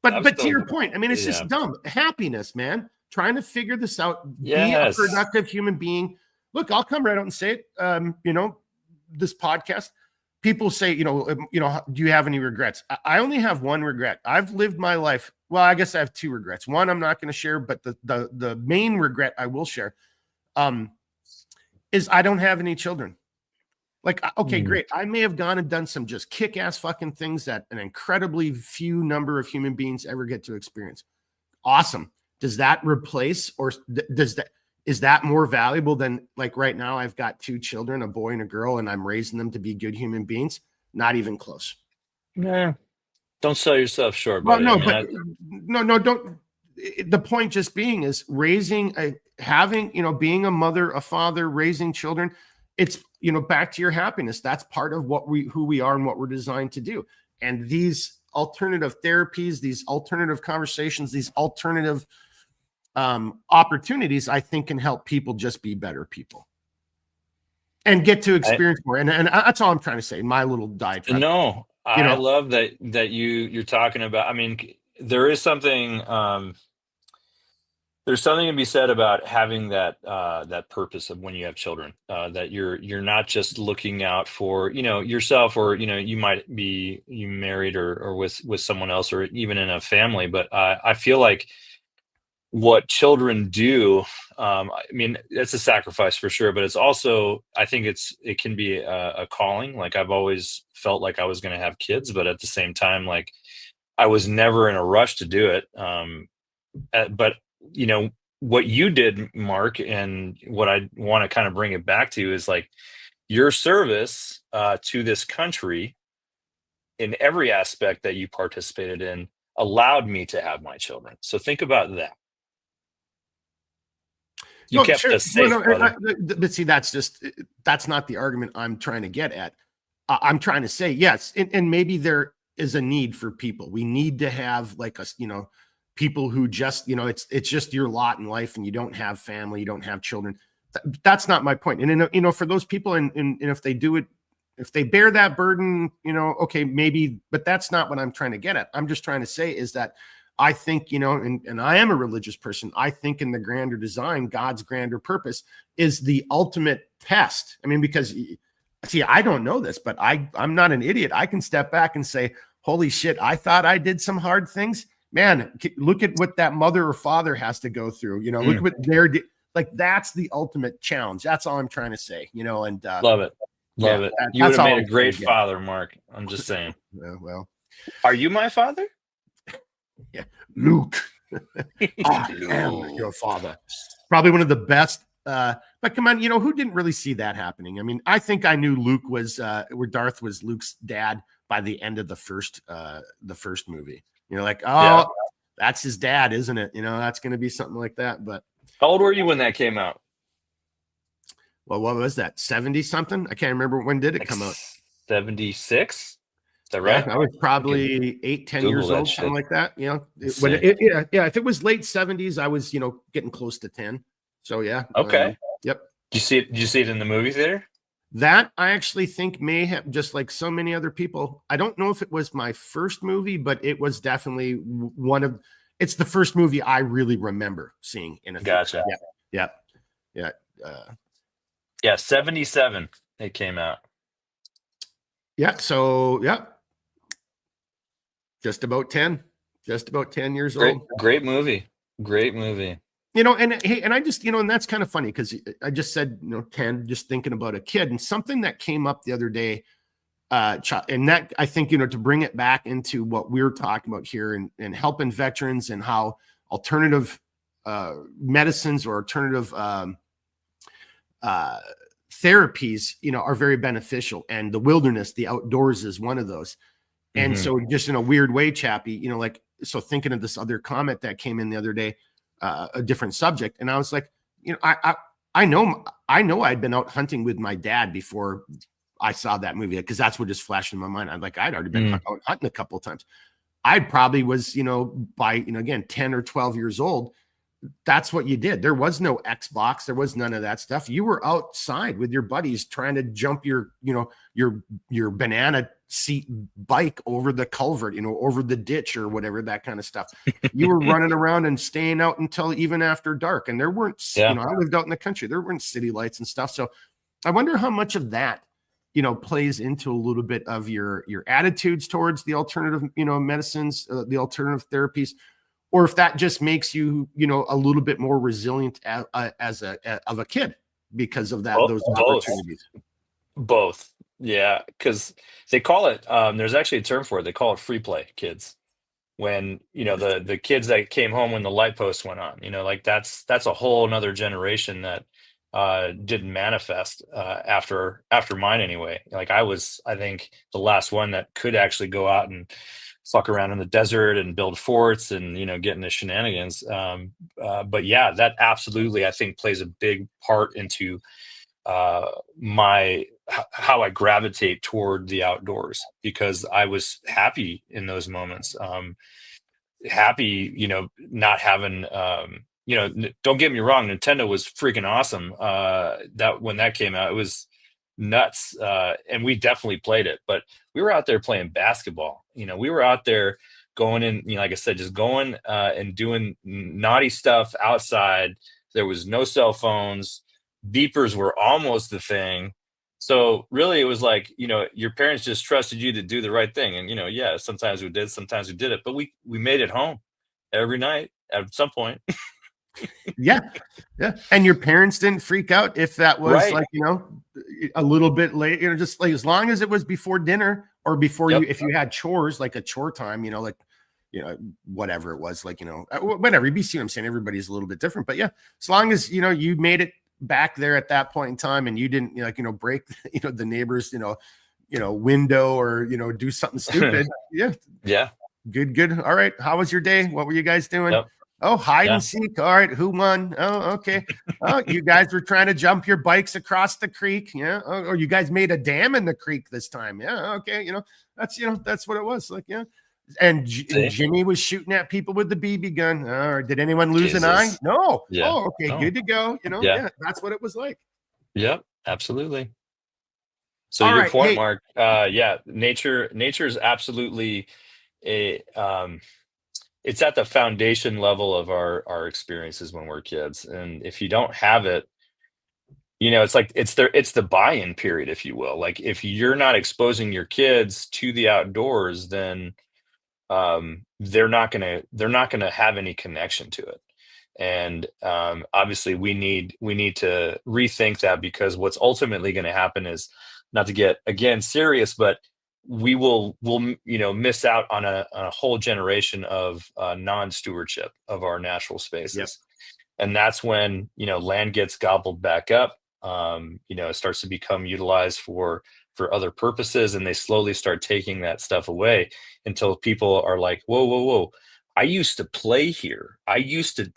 but to your point, I mean, it's just dumb. Happiness, man. Trying to figure this out. Yes. Be a productive human being. Look, I'll come right out and say it. You know, this podcast, people say, you know, do you have any regrets? I only have one regret. I've lived my life. Well, I guess I have two regrets. One I'm not going to share, but the main regret I will share is I don't have any children. Like, okay, great. I may have gone and done some just kick-ass fucking things that an incredibly few number of human beings ever get to experience. Awesome. Does that replace, or is that more valuable than, like, right now I've got two children, a boy and a girl, and I'm raising them to be good human beings? Not even close. Nah, don't sell yourself short, Well, buddy. no, don't. The point just being is being a mother, a father, raising children. It's, you know, back to your happiness. That's part of who we are and what we're designed to do. And these alternative therapies, these alternative conversations, these alternative opportunities, I think, can help people just be better people and get to experience more. And that's all I'm trying to say in my little diatribe. No, I love that you're talking about. I mean, there is something. There's something to be said about having that purpose of when you have children, that you're not just looking out for, you know, yourself, or, you know, you might be married or with someone else, or even in a family. But I feel like what children do, I mean, it's a sacrifice for sure, but it's also, I think it can be a calling. Like, I've always felt like I was going to have kids, but at the same time, like, I was never in a rush to do it. But you know, what you did, Mark, and what I want to kind of bring it back to is, like, your service to this country in every aspect that you participated in allowed me to have my children. So think about that. You kept us safe, brother. But see, that's not the argument I'm trying to get at. I'm trying to say, yes, and maybe there is a need for people. We need to have, like, people who just, you know, it's just your lot in life, and you don't have family, you don't have children. That's not my point. And, you know, for those people, and if they do it, if they bear that burden, you know, okay, maybe, but that's not what I'm trying to get at. I'm just trying to say is that I think, you know, and I am a religious person. I think in the grander design, God's grander purpose is the ultimate test. I mean, because, see, I don't know this, but I'm not an idiot. I can step back and say, holy shit, I thought I did some hard things. Man, look at what that mother or father has to go through. You know, look what they're like. That's the ultimate challenge. That's all I'm trying to say. You know, and love it. You would have made a great father, Mark. I'm just saying. Well, are you my father? Yeah, Luke. I am your father. Probably one of the best. But come on, you know, who didn't really see that happening? I mean, I think I knew Luke was where Darth was Luke's dad by the end of the first movie. You know, like, that's his dad, isn't it? You know, that's going to be something like that. But how old were you when that came out? Well, what was that? 70 something? I can't remember. When did it come out? 76. Is that right? Yeah, I was probably 8-10 years old, something like that. You know, if it was late 70s, I was, you know, getting close to 10. So yeah. Okay. Yep. Did you see it in the movie theater? That I actually think may have, just like so many other people. I don't know if it was my first movie, but it was definitely it's the first movie I really remember seeing in a Gotcha. Yeah. 77 it came out. Yeah. So yeah. Just about 10 years old. Great movie. You know, and I just, you know, and that's kind of funny because I just said, you know, 10, just thinking about a kid, and something that came up the other day, and that I think, you know, to bring it back into what we're talking about here and helping veterans, and how alternative medicines or alternative therapies, you know, are very beneficial, and the wilderness, the outdoors is one of those. And so just in a weird way, Chappy, you know, like, so thinking of this other comment that came in the other day, a different subject. And I was like, you know, I know I'd been out hunting with my dad before I saw that movie, because that's what just flashed in my mind. I'd already been out hunting a couple of times. I probably was, by, again, 10 or 12 years old. That's what you did. There was no Xbox. There was none of that stuff. You were outside with your buddies trying to jump your banana seat bike over the culvert, over the ditch or whatever, that kind of stuff. You were running around and staying out until even after dark. And there weren't, I lived out in the country. There weren't city lights and stuff. So I wonder how much of that, plays into a little bit of your attitudes towards the alternative, medicines, the alternative therapies, or if that just makes you, a little bit more resilient as a kid because of that, those opportunities. Both. Yeah. Cause they call it, there's actually a term for it. They call it free play kids. When, the kids that came home when the light post went on, like that's a whole nother generation that didn't manifest after mine anyway. Like I think the last one that could actually go out and fuck around in the desert and build forts and get into shenanigans. But yeah, that absolutely I think plays a big part into how I gravitate toward the outdoors, because I was happy in those moments. Happy, not having don't get me wrong, Nintendo was freaking awesome. That when that came out, it was nuts. And we definitely played it, but we were out there playing basketball. We were out there going in, like I said, just going and doing naughty stuff outside. There was no cell phones. Beepers were almost the thing. So really it was like, your parents just trusted you to do the right thing. And, yeah, sometimes we did, sometimes we did it, but we made it home every night at some point. Yeah. And your parents didn't freak out if that was right. like, a little bit late, just like as long as it was before dinner or before if you had chores, like a chore time, whatever it was, like, whatever. You see what I'm saying? Everybody's a little bit different, but yeah, as long as, you made it back there at that point in time and you didn't break, the neighbor's, window or, do something stupid. Yeah. Good. All right. How was your day? What were you guys doing? Yep. Oh, hide and seek. All right. Who won? Oh, okay. Oh, you guys were trying to jump your bikes across the creek. Yeah. Oh, or you guys made a dam in the creek this time. Yeah. Okay. That's what it was like. Yeah. And Jimmy was shooting at people with the BB gun. Did anyone lose an eye? No. Yeah. Oh, okay. No. Good to go. Yeah. That's what it was like. Yep. Absolutely. So your point, Mark, nature is absolutely it's at the foundation level of our experiences when we're kids. And if you don't have it, it's like it's the buy-in period, if you will. Like if you're not exposing your kids to the outdoors, then they're not gonna have any connection to it. And obviously we need to rethink that, because what's ultimately going to happen is, not to get again serious, but we'll miss out on a whole generation of non-stewardship of our natural spaces. Yep. And that's when land gets gobbled back up. It starts to become utilized for other purposes, and they slowly start taking that stuff away until people are like, whoa, I used to play here. I used to,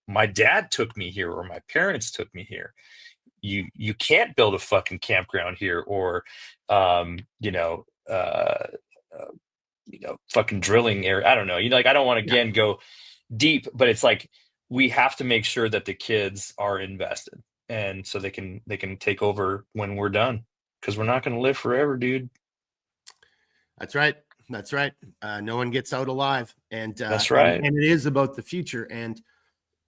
my dad took me here, or my parents took me here. You can't build a fucking campground here, or fucking drilling area. I don't know. I don't want to go deep, but it's like we have to make sure that the kids are invested, and so they can take over when we're done, because we're not going to live forever, dude. That's right. No one gets out alive, and that's right. And it is about the future, and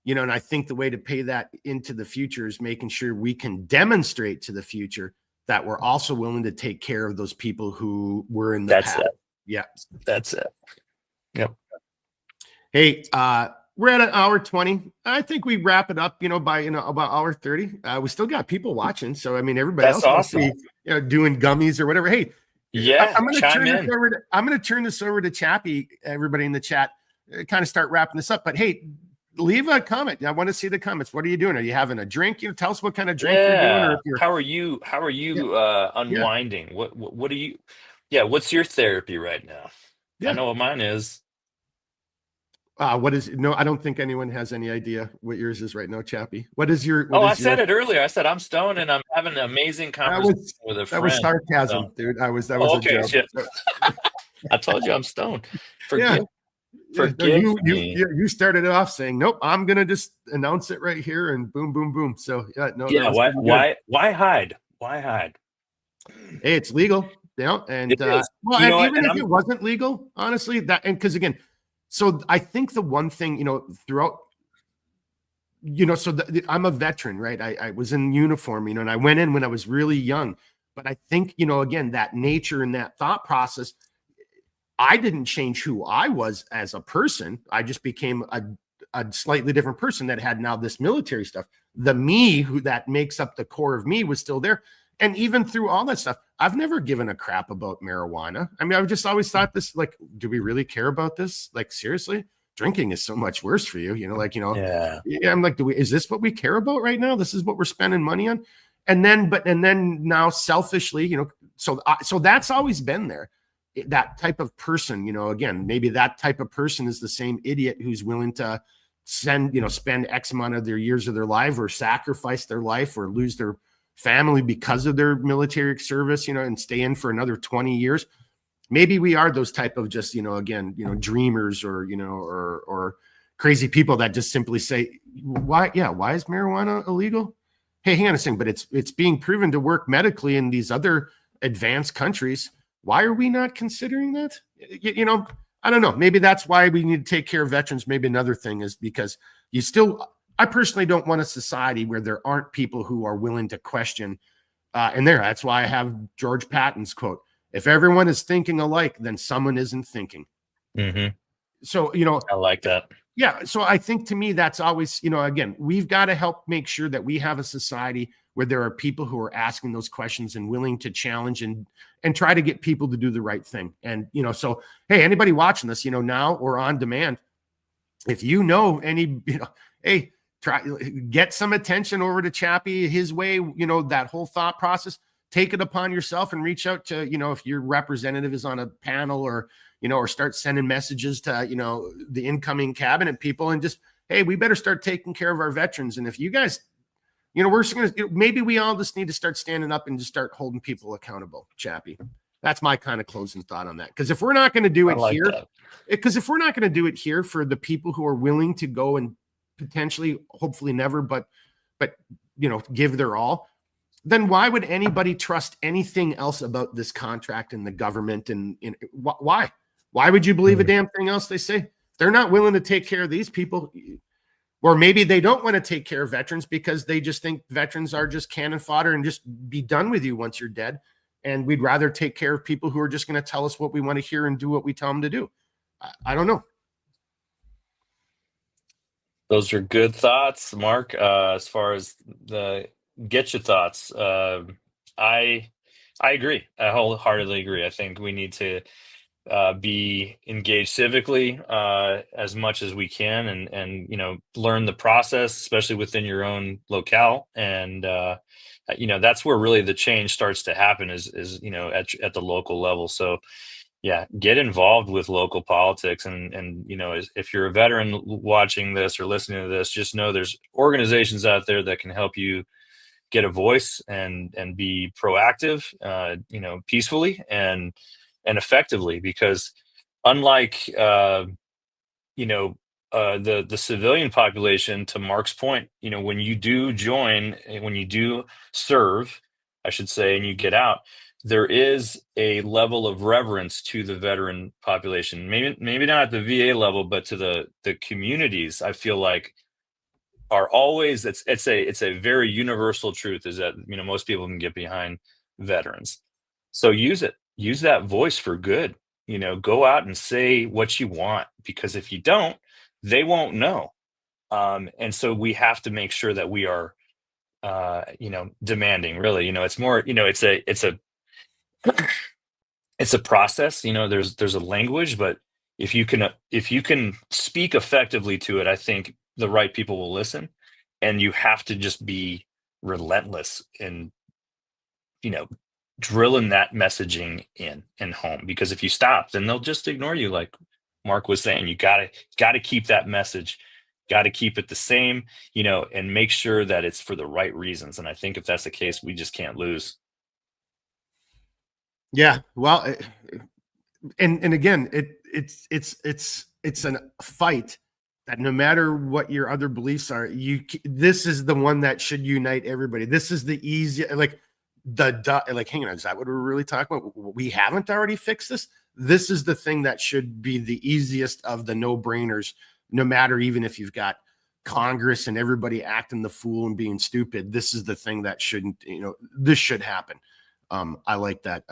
and I think the way to pay that into the future is making sure we can demonstrate to the future that we're also willing to take care of those people who were in the past. It. Yeah, that's it. Yep. Hey, we're at an hour 20. I think we wrap it up, by about hour 30. We still got people watching, so I mean, everybody that's else awesome. Must be, doing gummies or whatever. Hey, yeah, I'm going to turn this over to Chappy. Everybody in the chat, kind of start wrapping this up. But hey, leave a comment. I want to see the comments. What are you doing? Are you having a drink? Tell us what kind of drink you're doing. Or if you're... How are you unwinding? Yeah. What do you? Yeah, what's your therapy right now? Yeah. I know what mine is. What is no? I don't think anyone has any idea what yours is right now, Chappy. What is your? Oh, What I is your? said it earlier. I said I'm stoned and I'm having an amazing That conversation was with a that was friend. sarcasm, So, dude. That was oh, a okay, joke. shit. I told you I'm stoned. Yeah, Forgive, yeah. No, forgive me. you started it off saying, "Nope, I'm gonna just announce it right here," and boom, boom, boom. So yeah, no, that Yeah. was Why? pretty good. Why hide? Why hide? Hey, it's legal, It and is. well, You and know what? even And if it wasn't legal, honestly, that and because again, so I think the one thing throughout, so I'm a veteran, right? I was in uniform, and I went in when I was really young, but I think again, that nature and that thought process, I didn't change who I was as a person. I just became a slightly different person that had now this military stuff. The me who that makes up the core of me was still there. And even through all that stuff, I've never given a crap about marijuana. I mean, I've just always thought this, like, do we really care about this? Like, seriously? Drinking is so much worse for you, yeah. yeah, I'm like, is this what we care about right now? This is what we're spending money on. And then now selfishly, so that's always been there. That type of person, again, maybe that type of person is the same idiot who's willing to spend X amount of their years of their life or sacrifice their life or lose their family because of their military service, and stay in for another 20 years. Maybe we are those type of just, again, dreamers or crazy people that just simply say, why is marijuana illegal? Hey, hang on a second, but it's being proven to work medically in these other advanced countries. Why are we not considering that? I don't know. Maybe that's why we need to take care of veterans. Maybe another thing is because I personally don't want a society where there aren't people who are willing to question. That's why I have George Patton's quote: "If everyone is thinking alike, then someone isn't thinking." Mm-hmm. So, I like that. yeah. So I think to me, that's always, again, we've got to help make sure that we have a society where there are people who are asking those questions and willing to challenge and try to get people to do the right thing. And, so, hey, anybody watching this, now or on demand, if any, hey, get some attention over to Chappy, his way, that whole thought process, take it upon yourself and reach out to, if your representative is on a panel or start sending messages to, the incoming cabinet people and just, hey, we better start taking care of our veterans. And if you guys, we're just going to, maybe we all just need to start standing up and just start holding people accountable, Chappy. That's my kind of closing thought on that. Because if we're not going to do it here, if we're not going to do it here for the people who are willing to go and potentially, hopefully never, but give their all, then why would anybody trust anything else about this contract and the government? And why would you believe a damn thing else they say? They're not willing to take care of these people. Or maybe they don't want to take care of veterans because they just think veterans are just cannon fodder and just be done with you once you're dead. And we'd rather take care of people who are just going to tell us what we want to hear and do what we tell them to do. I don't know. Those are good thoughts, Mark. As far as get your thoughts. I agree. I wholeheartedly agree. I think we need to be engaged civically as much as we can, and learn the process, especially within your own locale. And that's where really the change starts to happen is at the local level. So yeah, get involved with local politics, and if you're a veteran watching this or listening to this, just know there's organizations out there that can help you get a voice and be proactive, peacefully and effectively, because unlike the civilian population, to Mark's point, when you do join, when you do serve, I should say, and you get out, there is a level of reverence to the veteran population. Maybe not at the VA level, but to the communities. I feel like are always it's a very universal truth, is that most people can get behind veterans. So use that voice for good. Go out and say what you want, because if you don't, they won't know. And so we have to make sure that we are demanding, really. It's more, it's a process. There's a language, but if you can speak effectively to it, I think the right people will listen. And you have to just be relentless in drilling that messaging in and home, because if you stop, then they'll just ignore you, like Mark was saying, you gotta keep that message, got to keep it the same, and make sure that it's for the right reasons. And I think if that's the case, we just can't lose. Yeah. Well, and again, it's a fight that no matter what your other beliefs are, this is the one that should unite everybody. This is the easy, like hang on, is that what we're really talking about? We haven't already fixed this. This is the thing that should be the easiest of the no-brainers, no matter, even if you've got Congress and everybody acting the fool and being stupid. This is the thing that shouldn't, this should happen. I like that,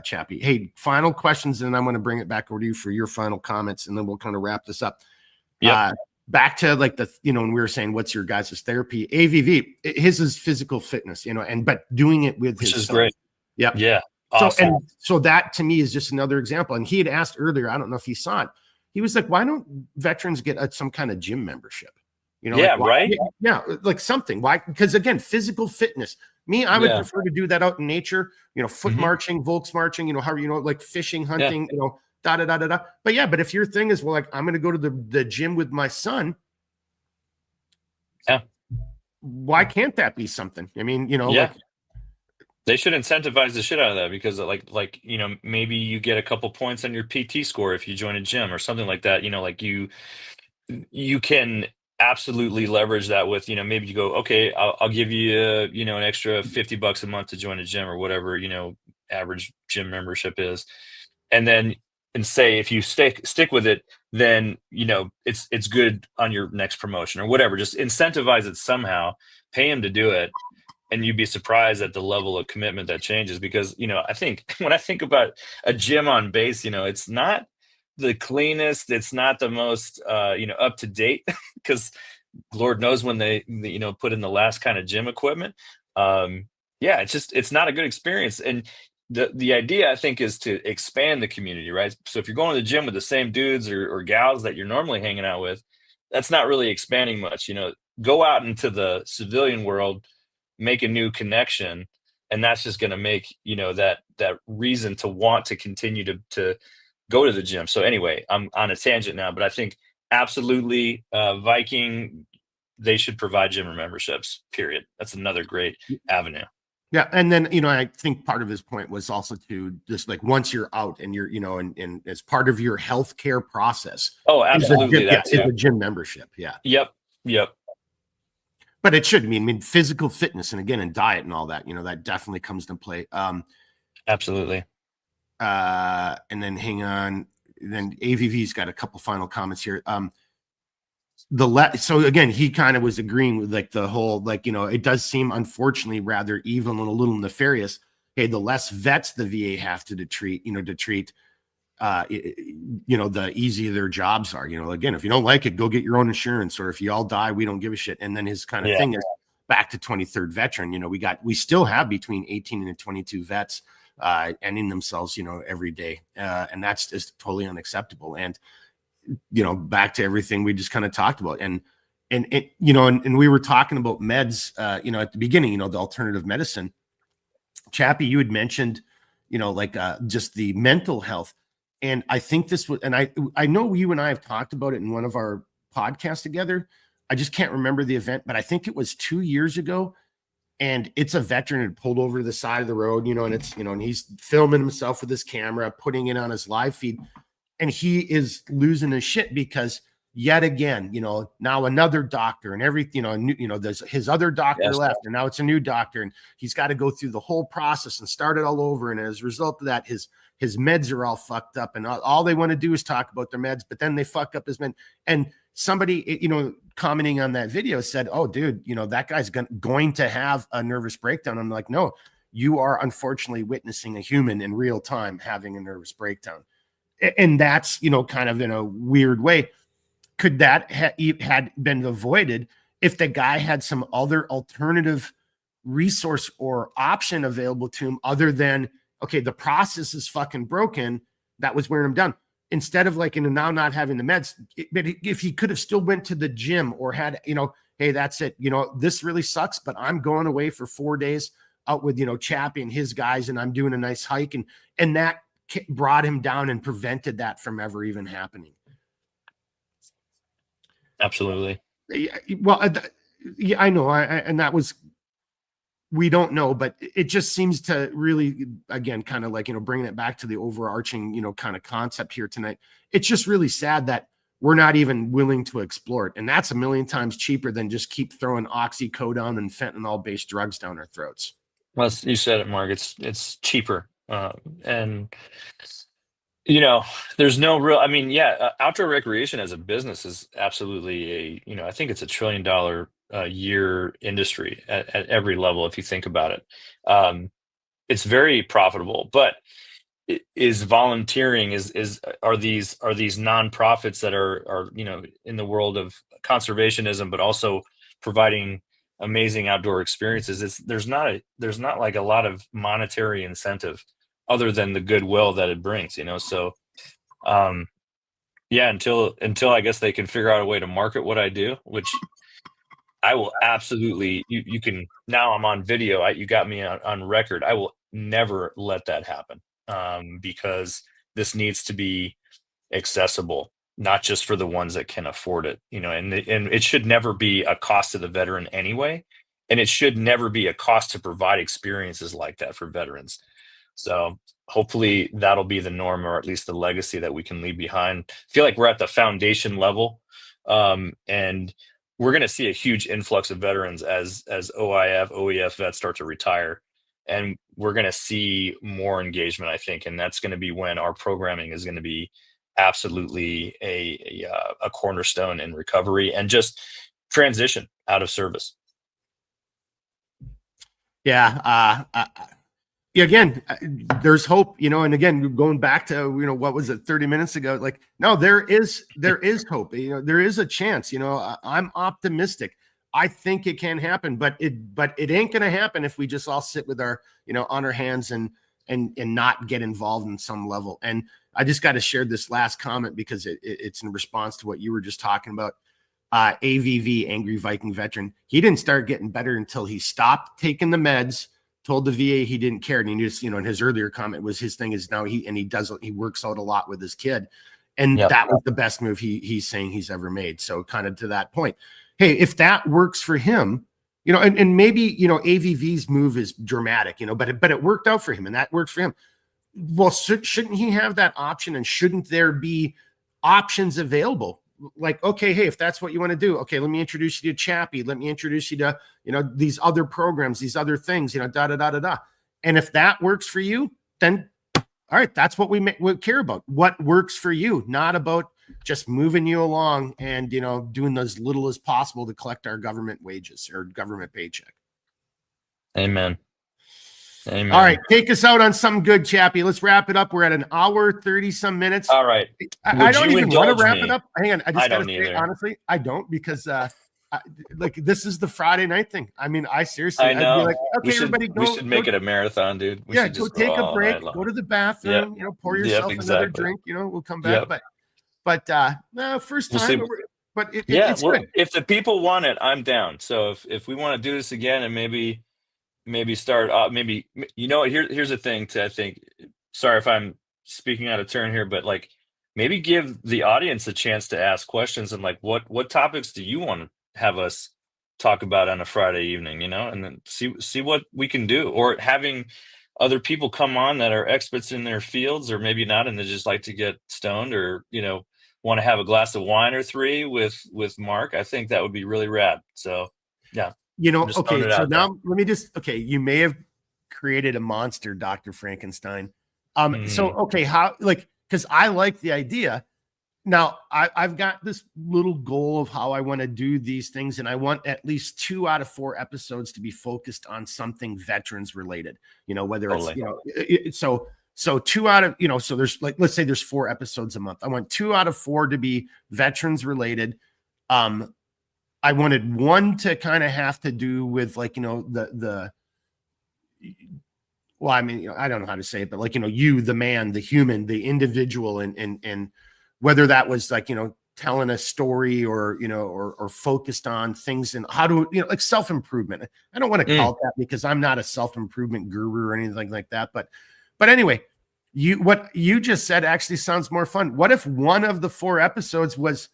Chappy. Hey, final questions, and I'm going to bring it back over to you for your final comments, and then we'll kind of wrap this up. Yeah. Back to like when we were saying, what's your guys' therapy? AVV, his is physical fitness, but doing it with Which his is son. great. Yeah. Yeah. Awesome. So that to me is just another example. And he had asked earlier, I don't know if he saw it. He was like, why don't veterans get some kind of gym membership? Yeah, right. Yeah. Like something. Why? Because again, physical fitness. I would prefer to do that out in nature, foot marching, Volks marching, however, like fishing, hunting, da, da, da, da, da. But if your thing is, well, like, I'm going to go to the gym with my son. Yeah. Why can't that be something? Like, they should incentivize the shit out of that, because like, maybe you get a couple points on your PT score if you join a gym or something like that, like you can absolutely leverage that with, maybe you go, okay, I'll give you, an extra $50 a month to join a gym or whatever, average gym membership is. And say, if you stick with it, then, it's good on your next promotion or whatever. Just incentivize it somehow, pay him to do it. And you'd be surprised at the level of commitment that changes, because, I think when I think about a gym on base, it's not the cleanest, it's not the most, up to date, because Lord knows when they put in the last kind of gym equipment. It's not a good experience. And the idea, I think, is to expand the community, right? So if you're going to the gym with the same dudes or gals that you're normally hanging out with, that's not really expanding much. Go out into the civilian world, make a new connection, and that's just going to make that reason to want to continue to go to the gym. So anyway, I'm on a tangent now, but I think absolutely, Viking, they should provide gym memberships, period. That's another great avenue. Yeah. And then, I think part of his point was also to just like, once you're out and you're, and as part of your healthcare process. Oh, absolutely. It's a gym membership. Yeah. Yep. But it should mean physical fitness, and again, and diet and all that, that definitely comes into play. Absolutely. And then hang on. Then AVV's got a couple final comments here. So again, he kind of was agreeing with like the whole, like, it does seem unfortunately rather evil and a little nefarious. Hey, the less vets the VA have to treat, the easier their jobs are. Again, if you don't like it, go get your own insurance, or if you all die, we don't give a shit. And then his kind of thing is back to 23rd veteran. We still have between 18 and 22 vets ending themselves, every day. And that's just totally unacceptable. And, back to everything we just kind of talked about. And we were talking about meds, at the beginning, the alternative medicine. Chappy, you had mentioned, just the mental health. And I think this was, and I know you and I have talked about it in one of our podcasts together. I just can't remember the event, but I think it was 2 years ago. And it's a veteran had pulled over to the side of the road, and it's, and he's filming himself with his camera, putting it on his live feed. And he is losing his shit because yet again, now another doctor and everything, there's his other doctor left, and now it's a new doctor, and he's got to go through the whole process and start it all over. And as a result of that, his meds are all fucked up, and all they want to do is talk about their meds, but then they fuck up his meds. And somebody, commenting on that video said, oh, dude, that guy's going to have a nervous breakdown. I'm like, no, you are unfortunately witnessing a human in real time having a nervous breakdown. And that's, kind of in a weird way. Could that had been avoided if the guy had some other alternative resource or option available to him other than, okay, the process is fucking broken. That was wearing him down. Instead of like, now not having the meds, but if he could have still went to the gym or had, hey, that's it. This really sucks, but I'm going away for 4 days out with, Chappy and his guys, and I'm doing a nice hike. And that brought him down and prevented that from ever even happening. Absolutely. Well, yeah, I know. And that was, we don't know, but it just seems to really, again, kind of like, bringing it back to the overarching, kind of concept here tonight. It's just really sad that we're not even willing to explore it. And that's a million times cheaper than just keep throwing oxycodone and fentanyl based drugs down our throats. Well, you said it, Mark. It's cheaper, and there's no real. I mean, yeah, outdoor recreation as a business is absolutely I think it's $1 trillion a year industry at every level if you think about it. It's very profitable, but is volunteering are these nonprofits that are in the world of conservationism, but also providing amazing outdoor experiences. There's not like a lot of monetary incentive other than the goodwill that it brings, so yeah, until I guess they can figure out a way to market what I do, which I will absolutely, you can, now I'm on video, you got me on record, I will never let that happen, because this needs to be accessible, not just for the ones that can afford it, and it should never be a cost to the veteran anyway, and it should never be a cost to provide experiences like that for veterans. So hopefully that'll be the norm, or at least the legacy that we can leave behind. I feel like we're at the foundation level, and we're going to see a huge influx of veterans as OEF vets start to retire, and we're going to see more engagement, I think, and that's going to be when our programming is going to be absolutely a cornerstone in recovery and just transition out of service. Yeah. Again, there's hope, and again, going back to, what was it 30 minutes ago? Like, no, there is hope, there is a chance, I'm optimistic. I think it can happen, but it ain't going to happen if we just all sit with our, on our hands and not get involved in some level. And I just got to share this last comment because it's in response to what you were just talking about. AVV, Angry Viking Veteran, he didn't start getting better until he stopped taking the meds, told the VA he didn't care. And he just, in his earlier comment was his thing is now he works out a lot with his kid. And that was the best move he's saying he's ever made. So kind of to that point, hey, if that works for him, and maybe, AVV's move is dramatic, but it worked out for him and that works for him. Well, shouldn't he have that option, and shouldn't there be options available? Like, okay, hey, if that's what you want to do, okay, let me introduce you to Chappy. Let me introduce you to, these other programs, these other things, da, da, da, da, da. And if that works for you, then all right, that's what we care about. What works for you, not about just moving you along and, doing as little as possible to collect our government wages or government paycheck. Amen. Amen. All right, take us out on something good, Chappy. Let's wrap it up. We're at an hour, 30 some minutes. All right. I don't even want to wrap it up. Hang on. I just got to say, honestly, I don't, because like this is the Friday night thing. I mean, I seriously, I know. I'd be like, okay, everybody go. We should make it a marathon, dude. We should go take a break, go to the bathroom, pour yourself another drink, we'll come back. But no, first time. But it's good. If the people want it, I'm down. So if we want to do this again and maybe start here's the thing I think, sorry if I'm speaking out of turn here, but like maybe give the audience a chance to ask questions and like what topics do you want to have us talk about on a Friday evening, and then see what we can do, or having other people come on that are experts in their fields, or maybe not, and they just like to get stoned, or want to have a glass of wine or three with Mark. I think that would be really rad. So yeah. Okay, so now let me you may have created a monster, Dr. Frankenstein. So, okay, because I like the idea. Now, I've got this little goal of how I want to do these things, and I want at least 2 out of 4 episodes to be focused on something veterans related, whether it's, so 2 out of, so there's like, let's say there's 4 episodes a month. I want 2 out of 4 to be veterans related. I wanted 1 to kind of have to do with like, well, I mean, I don't know how to say it, but like, you, the man, the human, the individual, and whether that was like, telling a story or, or focused on things and how to, like self-improvement. I don't want to call it that because I'm not a self-improvement guru or anything like that. But anyway, what you just said actually sounds more fun. What if one of the 4 episodes was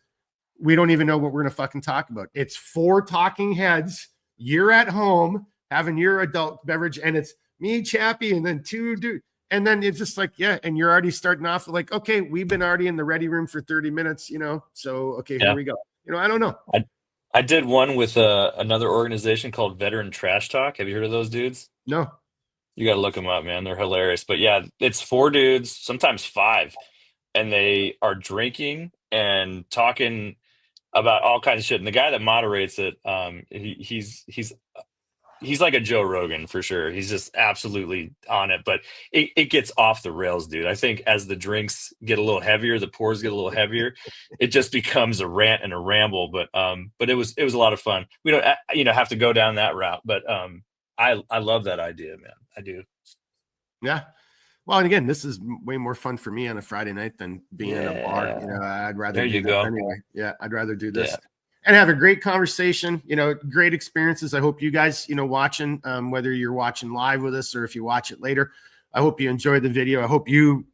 we don't even know what we're going to fucking talk about. It's 4 talking heads. You're at home having your adult beverage, and it's me, Chappy, and then 2 dudes. And then it's just like, yeah. And you're already starting off like, okay, we've been already in the ready room for 30 minutes, you know? So, okay, here we go. You know, I don't know. I did one with another organization called Veteran Trash Talk. Have you heard of those dudes? No. You got to look them up, man. They're hilarious. But yeah, it's 4 dudes, sometimes 5, and they are drinking and talking about all kinds of shit. And the guy that moderates it, he's like a Joe Rogan for sure. He's just absolutely on it, but it gets off the rails, dude. I think as the drinks get a little heavier, the pours get a little heavier, it just becomes a rant and a ramble. But it was a lot of fun. We don't, have to go down that route, but I love that idea, man. I do. Yeah. Well, and again, this is way more fun for me on a Friday night than being in a bar. You know, I'd rather do this anyway. Yeah, I'd rather do this. And have a great conversation, great experiences. I hope you guys, watching, whether you're watching live with us or if you watch it later, I hope you enjoy the video. I hope you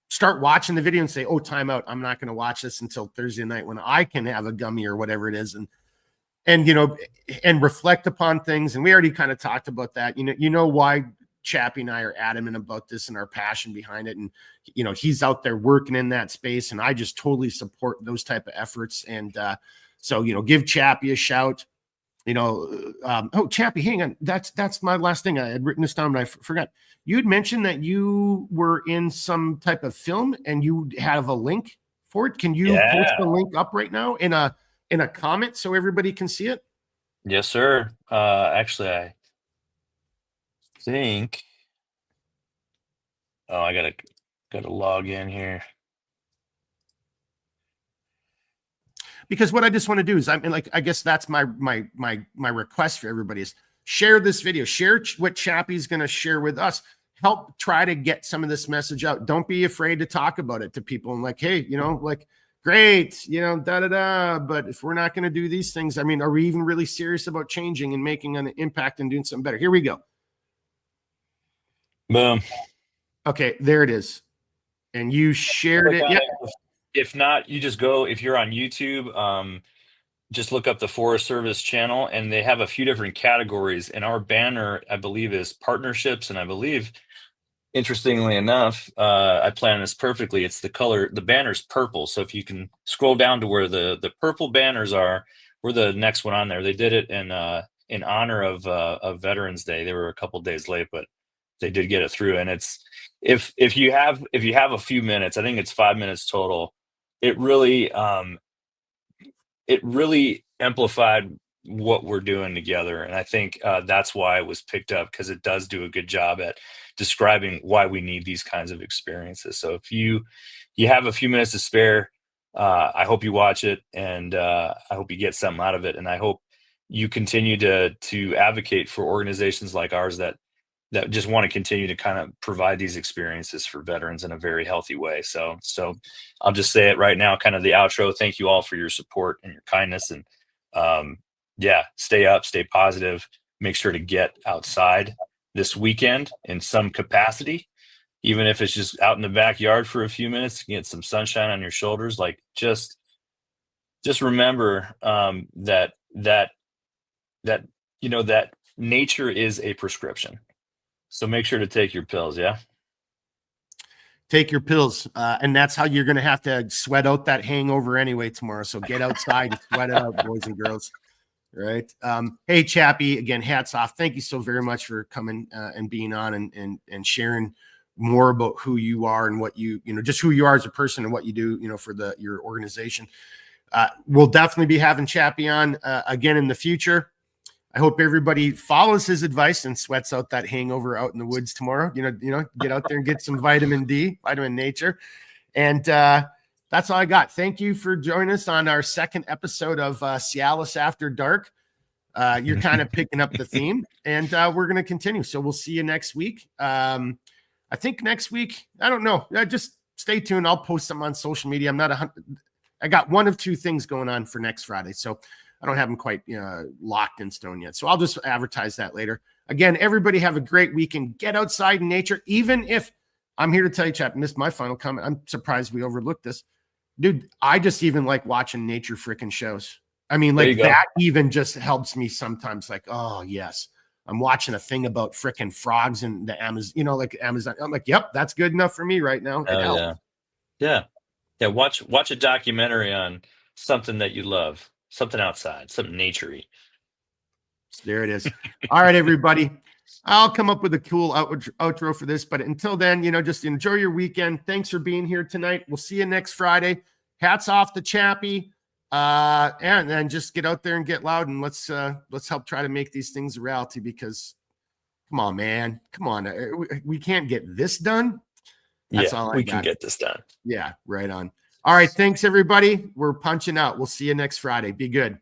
start watching the video and say, oh, time out. I'm not going to watch this until Thursday night when I can have a gummy or whatever it is. And reflect upon things. And we already kind of talked about that. You know why Chappy and I are adamant about this and our passion behind it. And, he's out there working in that space, and I just totally support those type of efforts. And so, give Chappy a shout, oh, Chappy, hang on. That's my last thing. I had written this down, but I forgot. You'd mentioned that you were in some type of film and you have a link for it. Can you post the link up right now in a comment so everybody can see it? Yes, sir. Actually, I think, I gotta log in here, because what I just want to do is, I guess that's my request for everybody is share this video, share what Chappy's going to share with us, help try to get some of this message out. Don't be afraid to talk about it to people and like, hey, great, but if we're not going to do these things, are we even really serious about changing and making an impact and doing something better? Here we go. Boom. Okay, there it is. And you shared it. Yeah. If not, you just go, if you're on YouTube, just look up the Forest Service channel, and they have a few different categories. And our banner, I believe, is partnerships. And I believe, interestingly enough, I planned this perfectly. It's the banner's purple. So if you can scroll down to where the purple banners are, we're the next one on there. They did it in honor of Veterans Day. They were a couple days late, but they did get it through. And it's, if you have a few minutes, I think it's 5 minutes total. It really amplified what we're doing together. And I think that's why it was picked up, because it does do a good job at describing why we need these kinds of experiences. So if you have a few minutes to spare, I hope you watch it, and I hope you get something out of it. And I hope you continue to advocate for organizations like ours that just want to continue to kind of provide these experiences for veterans in a very healthy way. So I'll just say it right now, kind of the outro. Thank you all for your support and your kindness. And stay up, stay positive. Make sure to get outside this weekend in some capacity, even if it's just out in the backyard for a few minutes to get some sunshine on your shoulders. Like just remember that nature is a prescription. So make sure to take your pills. Yeah. Take your pills. And that's how you're going to have to sweat out that hangover anyway tomorrow. So get outside and sweat it out, boys and girls. Right. Hey, Chappy, again, hats off. Thank you so very much for coming and being on and sharing more about who you are and what just who you are as a person and what you do, for your organization. We'll definitely be having Chappy on again in the future. I hope everybody follows his advice and sweats out that hangover out in the woods tomorrow. Get out there and get some vitamin nature. And that's all I got. Thank you for joining us on our second episode of CLS After Dark. You're kind of picking up the theme, and we're going to continue. So we'll see you next week. I think next week, I don't know. Just stay tuned. I'll post them on social media. I got one of 2 things going on for next Friday. So I don't have them quite locked in stone yet. So I'll just advertise that later. Again, everybody have a great weekend. Get outside in nature. Even if I'm here to tell you, Chap, missed my final comment. I'm surprised we overlooked this. Dude, I just even like watching nature freaking shows. I mean, There like you go. that even just helps me sometimes. Like, oh yes, I'm watching a thing about freaking frogs in the Amazon, you know, like Amazon. I'm like, yep, that's good enough for me right now. It Oh helps. yeah. Yeah. Yeah. Watch a documentary on something that you love, something outside, something naturey. There it is. All right, everybody. I'll come up with a cool outro for this. But until then, you know, just enjoy your weekend. Thanks for being here tonight. We'll see you next Friday. Hats off to Chappy. And then just get out there and get loud, and let's help try to make these things a reality, because come on, man. Come on. We can't get this done. That's all I we got. can get this done. Yeah, right on. All right. Thanks, everybody. We're punching out. We'll see you next Friday. Be good.